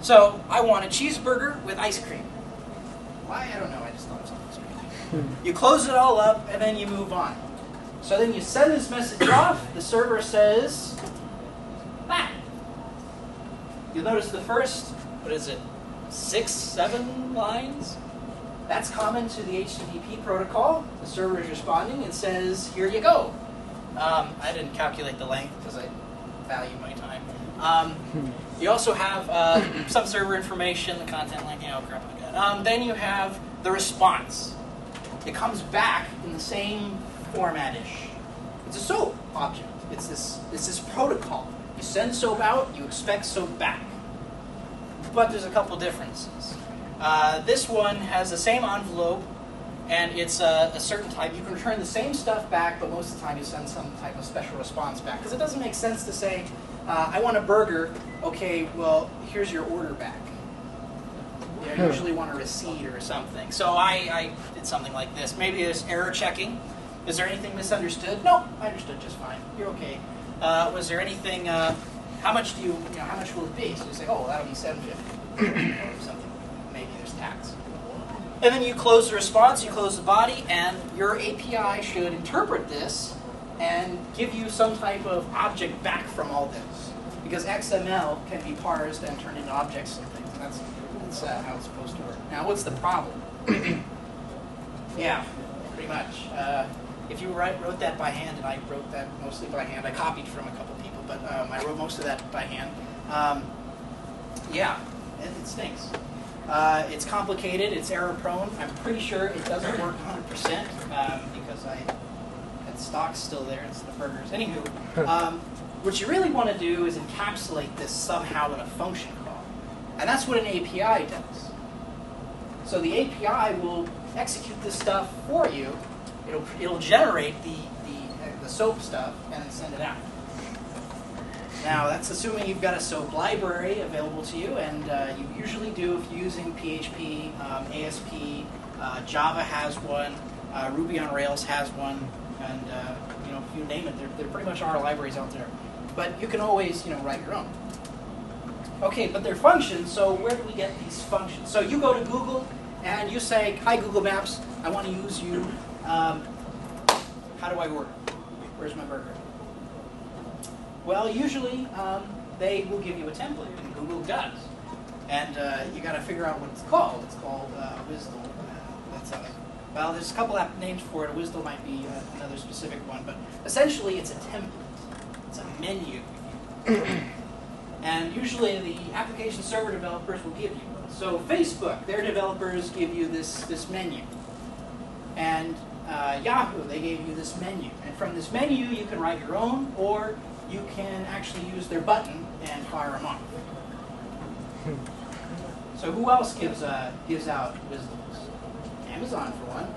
So I want a cheeseburger with ice cream. Why? I don't know. I just thought it was something strange. You close it all up, and then you move on. So then you send this message off. The server says, back. You'll notice the first, 6, 7 lines? That's common to the HTTP protocol. The server is responding and says, here you go. I didn't calculate the length because I value my time. You also have some server information, the content link, crap like that. Then you have the response. It comes back in the same format-ish. It's a SOAP object. It's this protocol. You send SOAP out, you expect SOAP back. But there's a couple differences. This one has the same envelope, and it's a certain type. You can return the same stuff back, but most of the time you send some type of special response back. Because it doesn't make sense to say, I want a burger. Okay, well, here's your order back. You usually want a receipt or something. So I did something like this. Maybe there's error checking. Is there anything misunderstood? No, I understood just fine. You're okay. Was there anything? How much do how much will it be? So you say, oh, well, that'll be $7.50 or something. Maybe there's tax. And then you close the response, you close the body, and your API should interpret this and give you some type of object back from all this. Because XML can be parsed and turned into objects and things. That's how it's supposed to work. Now, what's the problem? Yeah, pretty much. If you wrote that by hand, and I wrote that mostly by hand, I copied from a couple people, but I wrote most of that by hand. Yeah, it stinks. It's complicated, it's error prone. I'm pretty sure it doesn't work 100% because that stock's still there, it's the burgers. Anywho, what you really want to do is encapsulate this somehow in a function call. And that's what an API does. So the API will execute this stuff for you. It'll generate the SOAP stuff and then send it out. Now, that's assuming you've got a SOAP library available to you, and you usually do if you're using PHP, ASP, Java has one, Ruby on Rails has one, and if you name it, there pretty much are libraries out there. But you can always write your own. Okay, but they're functions, so where do we get these functions? So you go to Google and you say, hi Google Maps, I want to use you. How do I order? Where's my burger? Well, usually they will give you a template, and Google does. And you got to figure out what it's called. It's called WSDL. Well, there's a couple app names for it. WSDL might be another specific one, but essentially it's a template. It's a menu. And usually the application server developers will give you. So Facebook, their developers give you this menu. And Yahoo, they gave you this menu. And from this menu, you can write your own, or you can actually use their button and fire them off. So who else gives out WSDLs? Amazon, for one.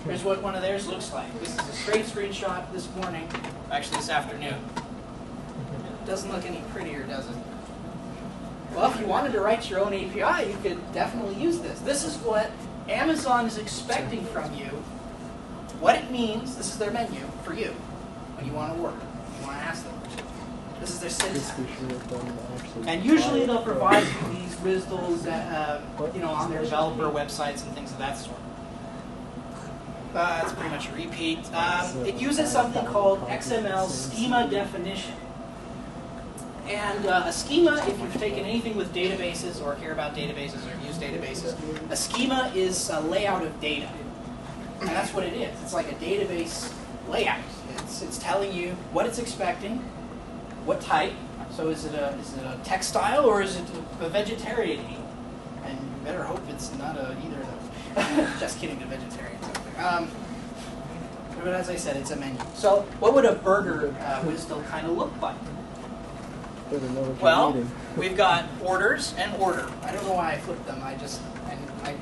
Here's what one of theirs looks like. This is a straight screenshot this morning, actually this afternoon. Doesn't look any prettier, does it? Well, if you wanted to write your own API, you could definitely use this. This is what Amazon is expecting from you. What it means, this is their menu for you when you want to work. You want to ask them. This is their syntax. And usually they'll provide you these WSDLs on their developer websites and things of that sort. It's pretty much a repeat. It uses something called XML schema definition. And a schema, if you've taken anything with databases or care about databases or use databases, a schema is a layout of data. And that's what it is. It's like a database layout. It's telling you what it's expecting, what type. So is it a textile or is it a vegetarian meat? And you better hope it's not either of those. Just kidding, the vegetarians out there. But as I said, it's a menu. So what would a burger WSDL kind of look like? Well, we've got orders and order. I don't know why I flipped them. I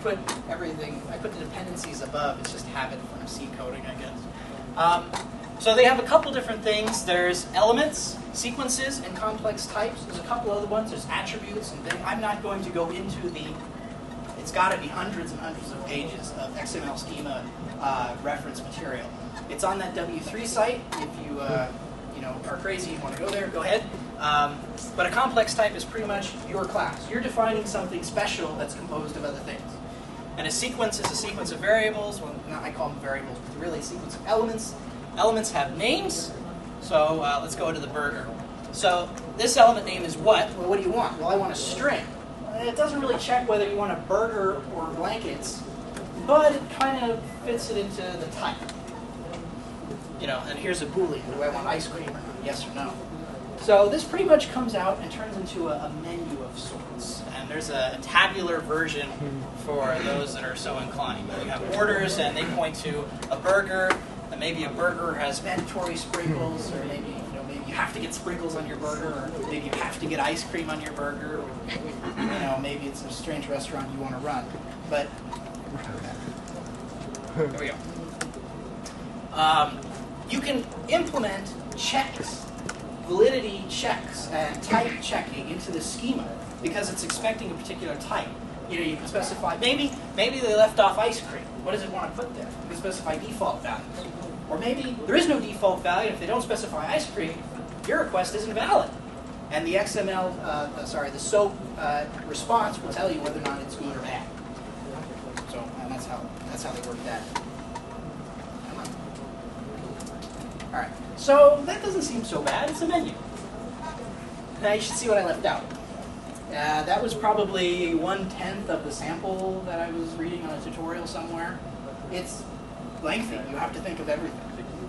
put everything. I put the dependencies above. It's just habit from C coding, I guess. So they have a couple different things. There's elements, sequences, and complex types. There's a couple other ones. There's attributes and things. I'm not going to go into the. It's got to be hundreds and hundreds of pages of XML schema reference material. It's on that W3 site. If you are crazy and want to go there, go ahead. But a complex type is pretty much your class. You're defining something special that's composed of other things. And a sequence is a sequence of variables. Well, I call them variables, but they're really a sequence of elements. Elements have names. So let's go to the burger. So this element name is what? Well, what do you want? Well, I want a string. It doesn't really check whether you want a burger or blankets, but it kind of fits it into the type. And here's a Boolean. Do I want ice cream or not? Yes or no? So this pretty much comes out and turns into a menu of sorts. And there's a tabular version for those that are so inclined. You have orders, and they point to a burger. And maybe a burger has mandatory sprinkles, or maybe you have to get sprinkles on your burger, or maybe you have to get ice cream on your burger, or maybe it's a strange restaurant you want to run. But there we go. You can implement checks, validity checks, and type checking into the schema because it's expecting a particular type. You can specify, maybe they left off ice cream. What does it want to put there? You can specify default values. Or maybe there is no default value. If they don't specify ice cream, your request isn't valid. And the the SOAP response will tell you whether or not it's good or bad. So, and that's how they work that. All right. So that doesn't seem so bad. It's a menu. Now you should see what I left out. That was probably 1/10 of the sample that I was reading on a tutorial somewhere. It's lengthy. You have to think of everything.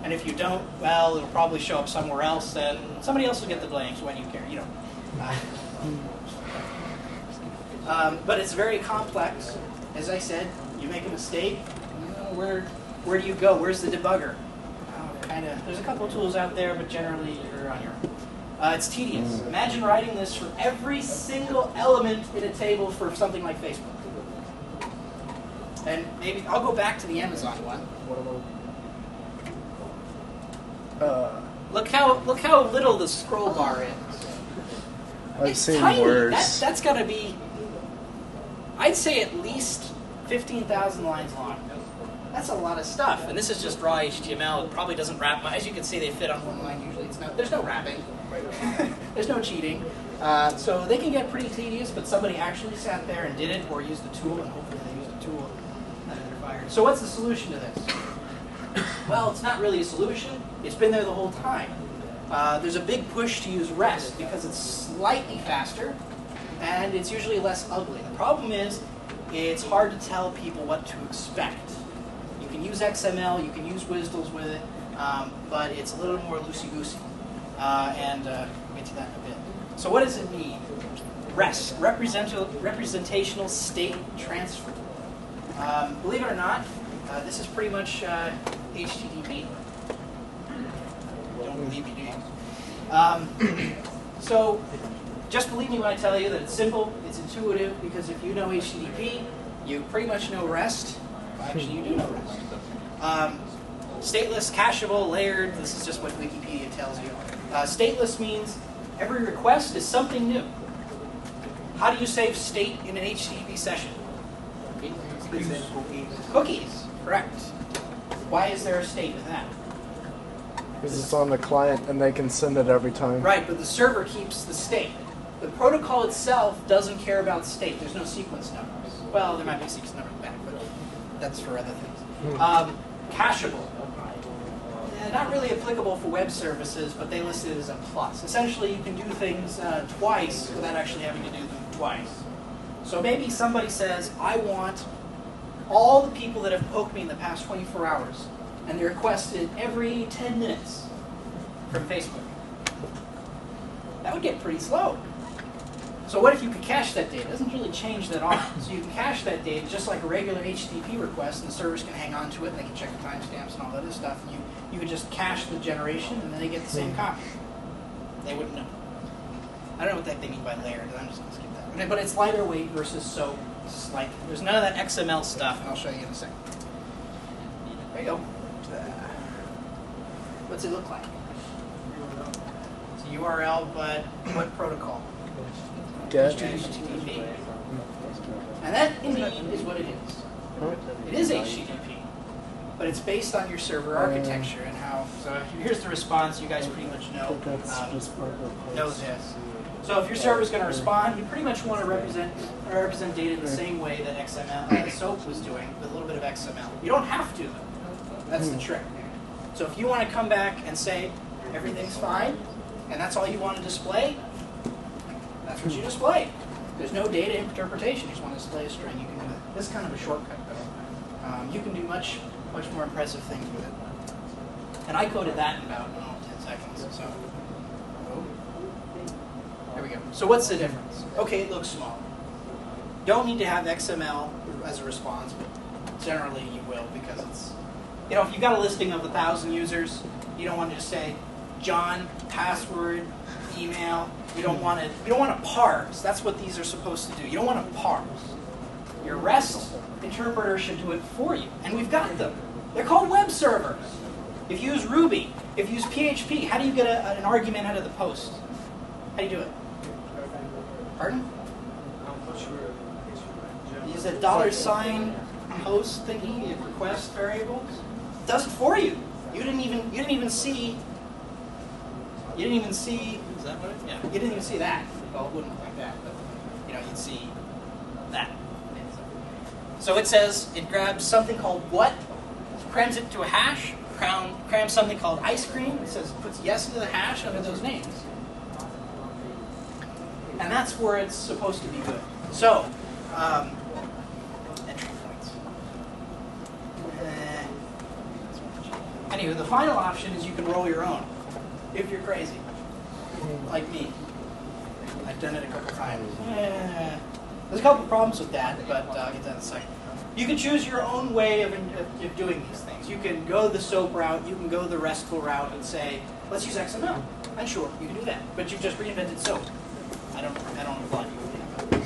And if you don't, well, it'll probably show up somewhere else, and somebody else will get the blame. So when you care, you don't. But it's very complex. As I said, you make a mistake. Where do you go? Where's the debugger? There's a couple of tools out there, but generally you're on your own. It's tedious. Imagine writing this for every single element in a table for something like Facebook. And maybe I'll go back to the Amazon one. Look how little the scroll bar is. I've It's seen tiny. worse. That's got to be, I'd say at least 15,000 lines long. That's a lot of stuff. And this is just raw HTML. It probably doesn't wrap. As you can see, they fit on one line usually. There's no wrapping. There's no cheating. So they can get pretty tedious, but somebody actually sat there and did it, or used the tool, and hopefully they used the tool, and they're fired. So what's the solution to this? Well, it's not really a solution. It's been there the whole time. There's a big push to use REST because it's slightly faster, and it's usually less ugly. The problem is, it's hard to tell people what to expect. You can use XML, you can use WSDLs with it, but it's a little more loosey-goosey. And we'll get to that in a bit. So what does it mean? REST, representational state transfer. Believe it or not, this is pretty much HTTP. Don't believe me, do you? So just believe me when I tell you that it's simple, it's intuitive, because if you know HTTP, you pretty much know REST. Well, actually, you do know REST. Stateless, cacheable, layered, this is just what Wikipedia tells you. Stateless means every request is something new. How do you save state in an HTTP session? Cookies, correct. Why is there a state with that? Because it's on the client and they can send it every time. Right, but the server keeps the state. The protocol itself doesn't care about state. There's no sequence numbers. Well, there might be a sequence number back, but that's for other things. Cacheable. Not really applicable for web services, but they list it as a plus. Essentially, you can do things twice without actually having to do them twice. So maybe somebody says, I want all the people that have poked me in the past 24 hours, and they're requested every 10 minutes from Facebook. That would get pretty slow. So what if you could cache that data? It doesn't really change that often. So you can cache that data just like a regular HTTP request, and the servers can hang on to it, and they can check the timestamps and all that other stuff. And you would just cache the generation, and then they get the same copy. They wouldn't know. I don't know what the heck they mean by layered. I'm just going to skip that. But it's lighter weight versus SOAP. There's none of that XML stuff, and I'll show you in a second. There you go. What's it look like? It's a URL, but what protocol? Get. HTTP. And that, indeed, is what it is. It is HTTP, but it's based on your server architecture and how. So here's the response. You guys pretty much know this. So if your server is going to respond, you pretty much want to represent data in the same way that XML, SOAP was doing, with a little bit of XML. You don't have to, though. That's the trick. So if you want to come back and say everything's fine, and that's all you want to display, that's what you display. There's no data interpretation. You just want to display a string. You can do it. This is kind of a shortcut, though. You can do much more impressive things with it. And I coded that in about 10 seconds. So there we go. So what's the difference? Okay, it looks small. Don't need to have XML as a response, but generally you will, because it's, if you've got a listing of 1,000 users, you don't want to just say John, password, email. You don't want to parse. That's what these are supposed to do. You don't want to parse. Your REST interpreter should do it for you, and we've got them. They're called web servers. If you use Ruby, if you use PHP, how do you get an argument out of the post? How do you do it? Pardon? Use a $sign post thingy, request variable. It does it for you. You didn't even see. You didn't even see. Is that what it is? Yeah. You didn't even see that. Well, it wouldn't look like that, but you'd see that. So it says it grabs something called what, crams it to a hash, crams something called ice cream. It says puts yes into the hash under those names, and that's where it's supposed to be good. So entry points. Anyway, the final option is you can roll your own if you're crazy, like me. I've done it a couple times. There's a couple of problems with that, but I'll get to that in a second. You can choose your own way of doing these things. You can go the SOAP route, you can go the RESTful route and say, let's use XML. And sure, you can do that, but you've just reinvented SOAP. I don't applaud you.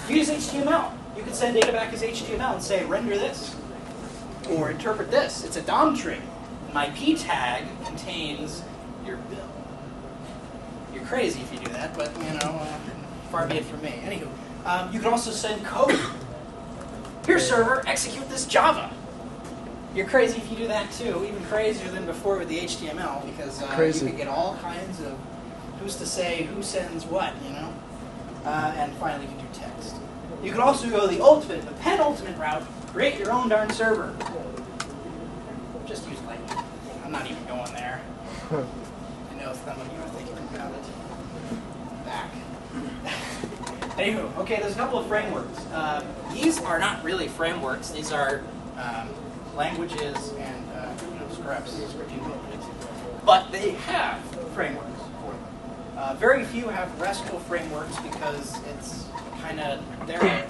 You use HTML. You can send data back as HTML and say, render this, or interpret this. It's a DOM tree. My P tag contains your bill. You're crazy if you do that, but far be it from me. Anywho. You can also send code. Here, server, execute this Java. You're crazy if you do that too, even crazier than before with the HTML, because you can get all kinds of who's to say who sends what, you know? And finally, you can do text. You can also go the penultimate route, create your own darn server. Just use Lightning. I'm not even going there. I know some of you are thinking about it. Back. Anywho, okay, there's a couple of frameworks. These are not really frameworks. These are languages and scripts, scripting languages. But they have frameworks for them. Very few have RESTful frameworks because it's kind of there.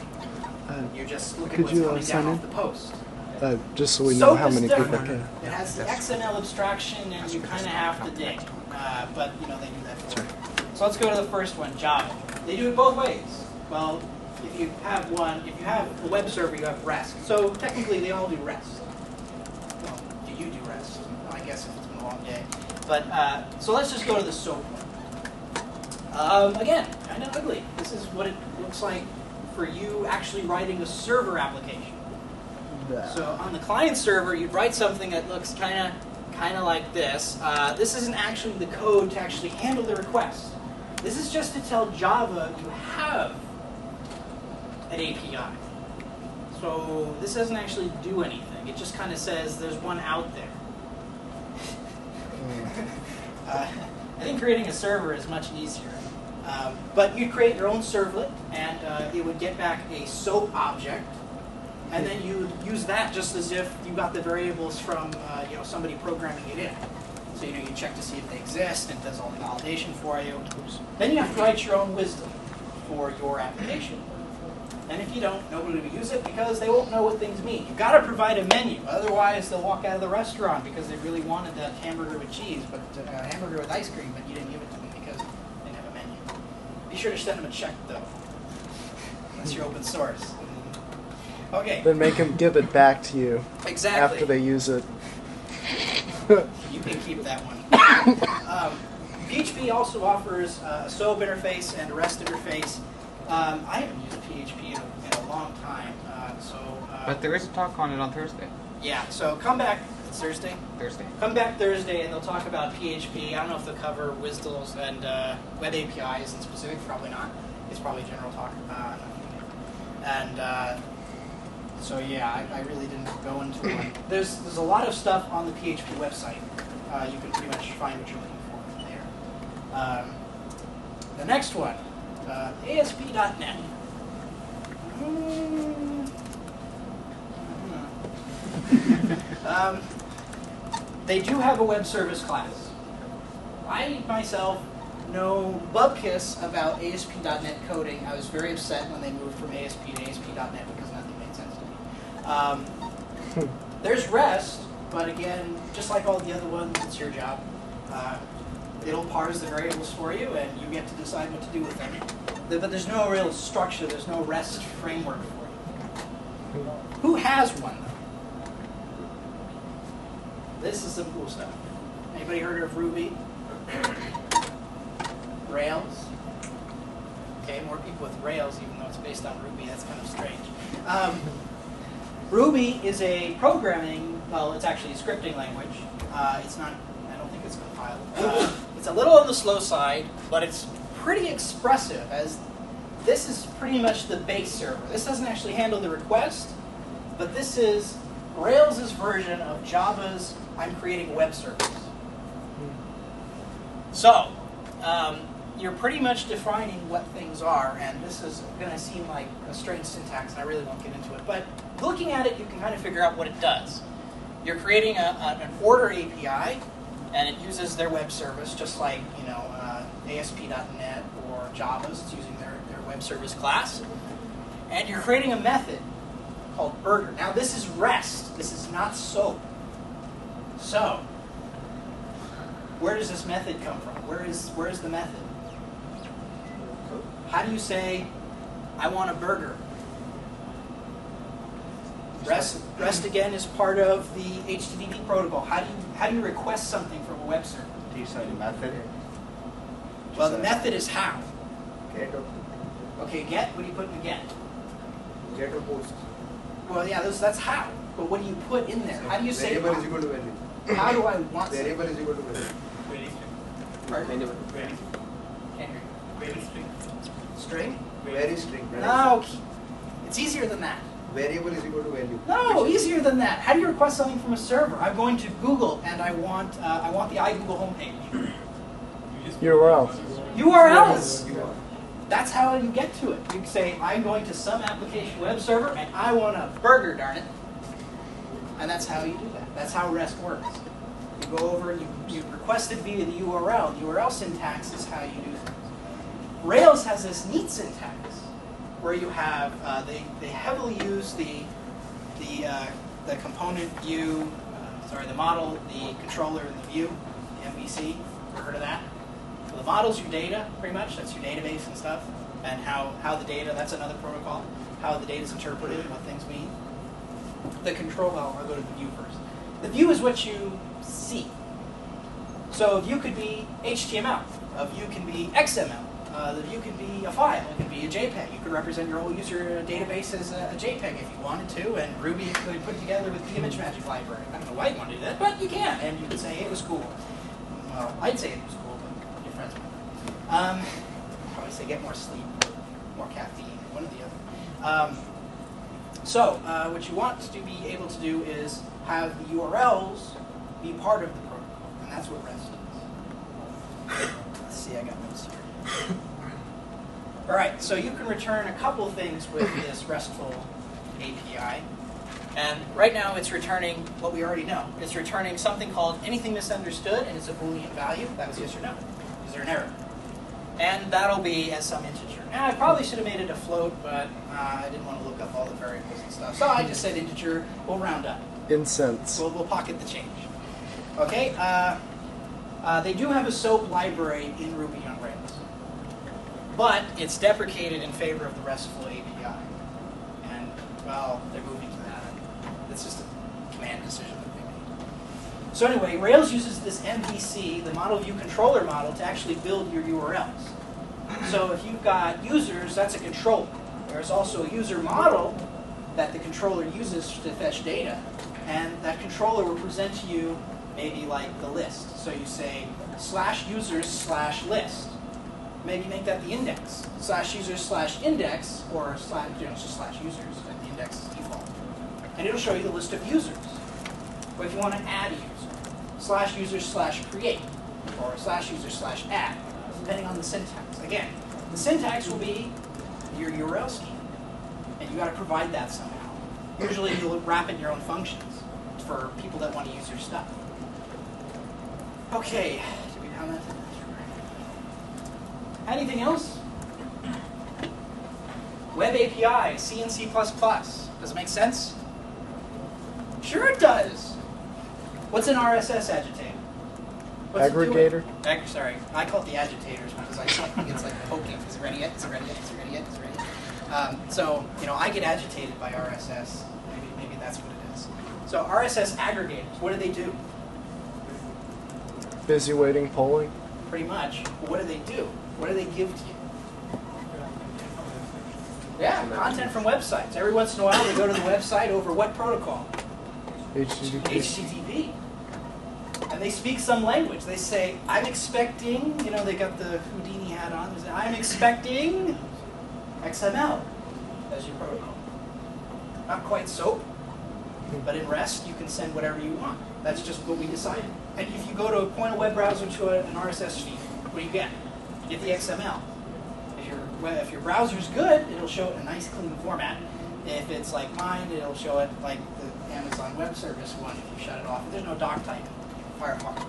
You just look at what's coming down off the post. Just so we know SOAP how is many people different. can. It has the XML abstraction, and you kind of have to dig. But they do that for you. So let's go to the first one, Java. They do it both ways. Well, if you have a web server, you have REST. So technically, they all do REST. Well, do you do REST? Well, I guess if it's been a long day. But so let's just go to the SOAP one. Again, kind of ugly. This is what it looks like for you actually writing a server application. So on the client server, you'd write something that looks kind of like this. This isn't actually the code to actually handle the request. This is just to tell Java you have an API. So this doesn't actually do anything. It just kind of says there's one out there. I think creating a server is much easier. But you'd create your own servlet, and it would get back a SOAP object. And then you use that just as if you got the variables from somebody programming it in. So you check to see if they exist, and it does all the validation for you. Then you have to write your own wisdom for your application. And if you don't, nobody will use it because they won't know what things mean. You've got to provide a menu, otherwise they'll walk out of the restaurant because they really wanted that hamburger with cheese, but hamburger with ice cream, but you didn't give it to them because they didn't have a menu. Be sure to send them a check though, unless you're open source. Okay. Then make them give it back to you Exactly. after they use it. You can keep that one. PHP also offers a SOAP interface and a REST interface. I haven't used PHP in a long time, But there is a talk on it on Thursday. Yeah, so come back. It's Thursday? Thursday. Come back Thursday and they'll talk about PHP. I don't know if they'll cover WSDLs and web APIs in specific. Probably not. It's probably general talk. So yeah, I really didn't go into it. There's a lot of stuff on the PHP website. You can pretty much find what you're looking for there. The next one, ASP.NET. They do have a web service class. I myself know bubkiss about ASP.NET coding. I was very upset when they moved from ASP to ASP.NET because nothing made sense to me. There's REST, but again, just like all the other ones, it's your job. It'll parse the variables for you, and you get to decide what to do with them. But there's no real structure. There's no REST framework for you. Who has one, though? This is some cool stuff. Anybody heard of Ruby? Rails? Okay, more people with Rails, even though it's based on Ruby. That's kind of strange. Ruby is a programming, well, it's actually a scripting language. It's not, I don't think it's compiled. It's a little on the slow side, but it's pretty expressive, as this is pretty much the base server. This doesn't actually handle the request, but this is Rails' version of Java's I'm creating a web service. So, you're pretty much defining what things are, and this is going to seem like a strange syntax, and I really won't get into it. But looking at it, you can kind of figure out what it does. You're creating an order API, and it uses their web service, just like ASP.NET or Java's. It's using their web service class. And you're creating a method called Burger. Now, this is REST. This is not SOAP. So, where does this method come from? Where is the method? How do you say, I want a burger? REST again is part of the HTTP protocol. How do you request something from a web server? Do you say the method? Well, the method is how. Get or Okay, get. What do you put in the get? get or post. Well, yeah, that's how. But what do you put in there? How do you say? Variable is equal to value. How do I want something? Variable is equal to value. Pardon? Can't hear you. Very string. String? Very string. No, it's easier than that. Variable is equal to value. No, easier than that. How do you request something from a server? I'm going to Google and I want the iGoogle homepage. URL. URLs. That's how you get to it. You can say, I'm going to some application web server and I want a burger, darn it. And that's how you do that. That's how REST works. You go over and you request it via the URL. The URL syntax is how you do things. Rails has this neat syntax where you have, they heavily use the component view, the model, the controller, and the view, the MVC. Ever heard of that? So the model's your data, pretty much. That's your database and stuff. And how the data, that's another protocol, how the data is interpreted and what things mean. The control, well, I'll go to the view first. The view is what you see. So a view could be HTML. A view can be XML. The view can be a file. It could be a JPEG. You could represent your whole user database as a JPEG if you wanted to, and Ruby could put it together with the ImageMagick library. I don't know why you want to do that, but you can, and you could say it was cool. Well, I'd say it was cool, but your friends might. Probably say get more sleep, more caffeine, one or the other. So what you want to be able to do is have the URLs be part of the protocol, and that's what REST is. Let's see, I got notes here. All right, so you can return a couple things with this RESTful API. And right now it's returning what we already know. It's returning something called anything misunderstood, and it's a Boolean value. That was yes or no. Is there an error? And that'll be as some integer. And I probably should have made it a float, but I didn't want to look up all the variables and stuff. So I just said integer, we'll round up. In cents. We'll pocket the change. Okay, they do have a SOAP library in Ruby on Rails. But it's deprecated in favor of the RESTful API. And, well, they're moving to that. It's just a command decision that they made. So anyway, Rails uses this MVC, the model view controller model, to actually build your URLs. So if you've got users, that's a controller. There's also a user model that the controller uses to fetch data. And that controller will present to you maybe like the list. So you say /users/list. Maybe make that the index. /users/index, or just /users, and the index is default. And it'll show you the list of users. But if you want to add a user, /users/create, or /users/add, depending on the syntax. Again, the syntax will be your URL scheme. And you got to provide that somehow. Usually you'll wrap in your own functions for people that want to use your stuff. Okay, did we comment? Anything else? Web API, C and C++. Does it make sense? Sure it does. What's an RSS agitator? What's Aggregator? Sorry, I call it the agitators because I think it's like poking. Is it ready yet? Is it ready yet? Is it ready yet? Is it ready yet? So, I get agitated by RSS. Maybe that's what it is. So RSS aggregators, what do they do? Busy waiting polling. Pretty much. But what do they do? What do they give to you? Yeah, content from websites. Every once in a while they go to the website over what protocol? HTTP. HTTP. And they speak some language. They say, I'm expecting, they got the Houdini hat on. They say, I'm expecting XML as your protocol. Not quite SOAP, but in REST you can send whatever you want. That's just what we decided. And if you go to point a web browser to an RSS feed, what do you get? You get the XML. If your browser's good, it'll show it in a nice clean format. If it's like mine, it'll show it like the Amazon Web Service one if you shut it off. There's no doc type. Firefox.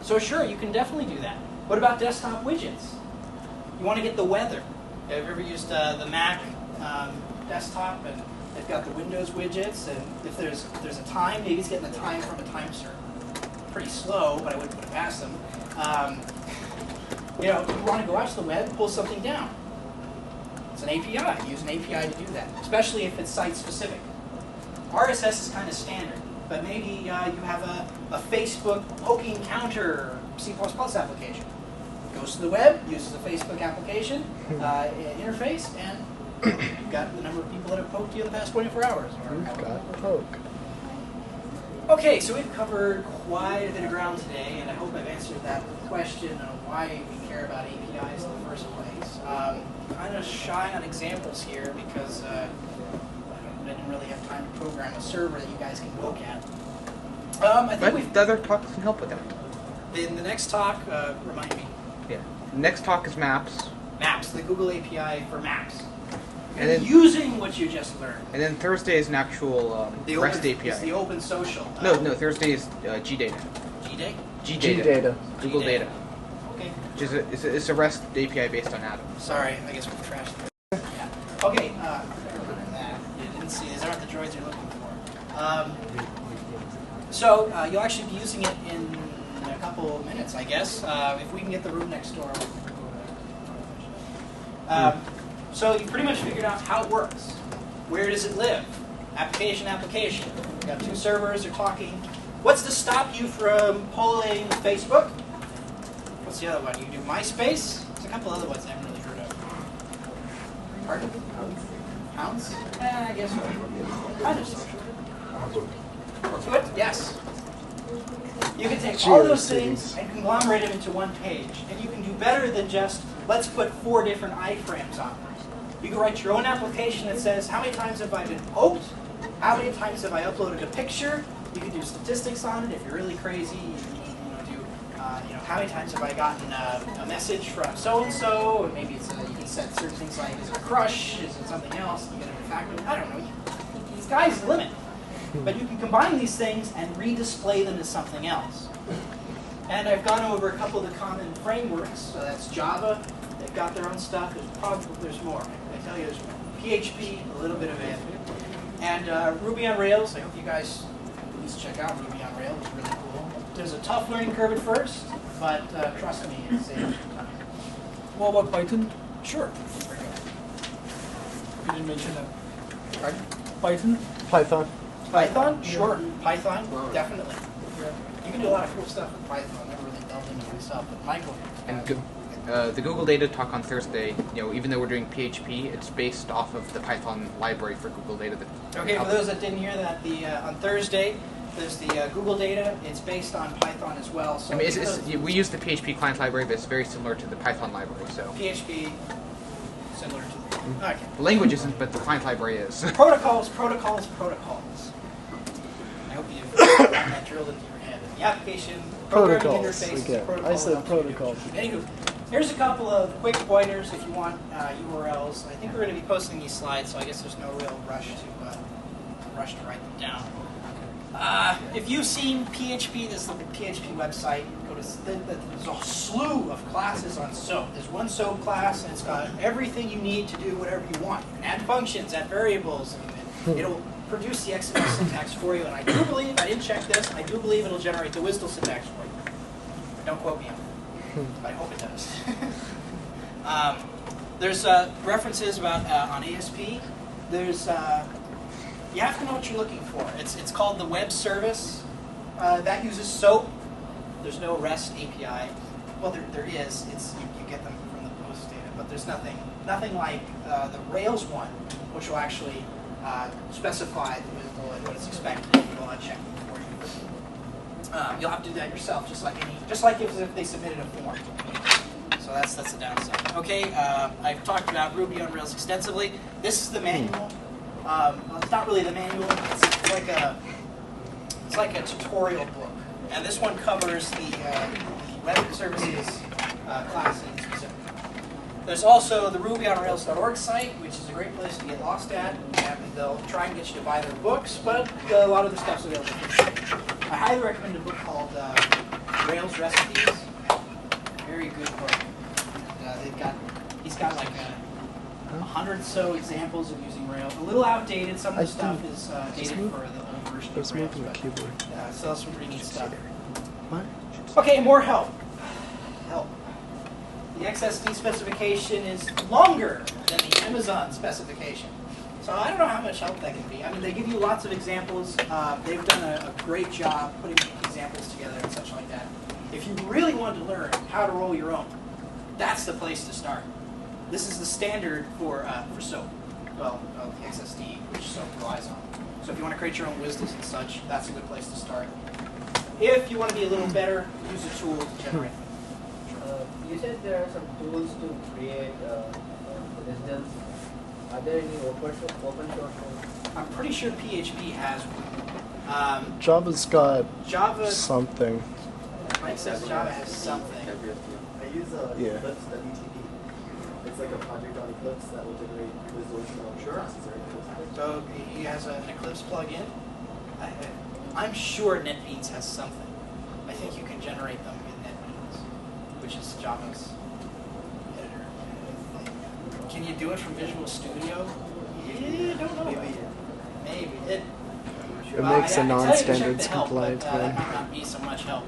So sure, you can definitely do that. What about desktop widgets? You want to get the weather. Have you ever used the Mac desktop and they've got the Windows widgets, and if there's a time, maybe it's getting the time from a time server. Pretty slow, but I wouldn't put it past them. If you want to go out to the web, pull something down. It's an API. Use an API to do that, especially if it's site-specific. RSS is kind of standard, but maybe you have a Facebook poking counter C++ application. Goes to the web, uses a Facebook application interface, and you've got the number of people that have poked you in the past 24 hours. You've got poke. Okay, so we've covered quite a bit of ground today, and I hope I've answered that question in a why we care about APIs in the first place. Kind of shy on examples here because I didn't really have time to program a server that you guys can look at. I think But the other talks can help with that. in the next talk, remind me. Yeah. Next talk is maps. Maps, the Google API for maps. And then- using what you just learned. And then Thursday is an actual The REST open, API. It's the open social. No, Thursday is GData. G-Day? G-Data. Google G-Data. Data. Okay. Which is it's a REST API based on Atom. Sorry, I guess we're trashed. Yeah. Okay, that. You didn't see, these aren't the droids you're looking for. So you'll actually be using it in a couple of minutes, I guess, if we can get the room next door. So you pretty much figured out how it works. Where does it live? Application. You got two servers, they're talking. What's to stop you from polling Facebook? What's the other one? You can do MySpace. There's a couple other ones I haven't really heard of. Pardon? Hounds? I guess so. Kind of social. Good? Yes. You can take all those things and conglomerate them into one page. And you can do better than just, let's put 4 different iframes on them. You can write your own application that says, how many times have I been poked? How many times have I uploaded a picture? You can do statistics on it if you're really crazy. You can do, how many times have I gotten a message from so-and-so? Or maybe it's you can set certain things like, is it a crush? Is it something else? You get a factor. I don't know. The sky's the limit. But you can combine these things and redisplay them as something else. And I've gone over a couple of the common frameworks. So that's Java. They've got their own stuff. There's more. I tell you, there's more. PHP, a little bit of it. And Ruby on Rails. I hope you guys please check out Ruby on Rails. It's really cool. There's a tough learning curve at first, but trust me, it saves you time. What about Python? Sure. You didn't mention that. Pardon? Python? Python. Python? Sure. Python? Definitely. You can do a lot of cool stuff with Python. I've never really delved into it myself, but Michael. And the Google Data talk on Thursday, even though we're doing PHP, it's based off of the Python library for Google Data. Okay, for those that didn't hear that, on Thursday, there's the Google Data. It's based on Python as well. So we use the PHP client library, but it's very similar to the Python library. So PHP, similar to the... Okay. the language isn't, but the client library is. Protocols. I hope you've got that drilled into your head. The application, programming Protocols. interface, Again. protocols. I said protocols. Anywho, here's a couple of quick pointers if you want URLs. I think we're going to be posting these slides, so I guess there's no real rush to write them down. If you've seen PHP, this is the PHP website. Go to there's a slew of classes on SOAP. There's one SOAP class, and it's got everything you need to do whatever you want. You can add functions, add variables. And it'll produce the XML syntax for you. And I do believe, I didn't check this, I do believe it'll generate the WSDL syntax for you. Don't quote me on it. But I hope it does. There's references about on ASP. There's you have to know what you're looking for. It's called the web service. That uses SOAP. There's no REST API. Well, there is. You get them from the post data, but there's nothing like the Rails one, which will actually specify the WSDL and what it's expected. You'll uncheck it for you. You'll have to do that yourself, just like if they submitted a form. So that's the downside. Okay, I've talked about Ruby on Rails extensively. This is the manual. Well, it's not really the manual. It's like a tutorial book, and this one covers the web services class in specific. There's also the RubyOnRails.org site, which is a great place to get lost at, and they'll try and get you to buy their books, but a lot of the stuff's available. I highly recommend a book called Rails Recipes. Very good book. And, he's got like 100 or so examples of using Rails. A little outdated. Some of the stuff is dated for the old version of Rails. The keyboard. So that's some pretty neat stuff. What? Okay, more help. The XSD specification is longer than the Amazon specification. So I don't know how much help that can be. I mean, they give you lots of examples. They've done a great job putting examples together and such like that. If you really want to learn how to roll your own, that's the place to start. This is the standard for SOAP, well, the XSD, which SOAP relies on. So if you want to create your own WSDLs and such, that's a good place to start. If you want to be a little better, use a tool to generate them. Sure. You said there are some tools to create residents. Are there any open source tools? I'm pretty sure PHP has one. Java's got Java, something. Mike says Java has something. I use Yeah. Eclipse WTD. It's like a project on Eclipse that will generate visualization Sure. classes or Eclipse. So he has an Eclipse plugin. I'm sure NetBeans has something. I think you can generate them in NetBeans, which is Java's editor. Can you do it from Visual Studio? Yeah, don't know. Maybe. It makes a non-standards compliant That one. might not be so much help.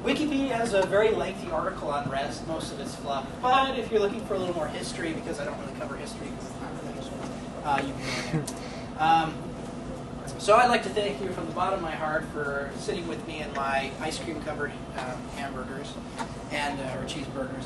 Wikipedia has a very lengthy article on REST. Most of it's fluff. But if you're looking for a little more history, because I don't really cover history because it's not really useful, you can go there. So I'd like to thank you from the bottom of my heart for sitting with me in my ice cream covered hamburgers and or cheeseburgers.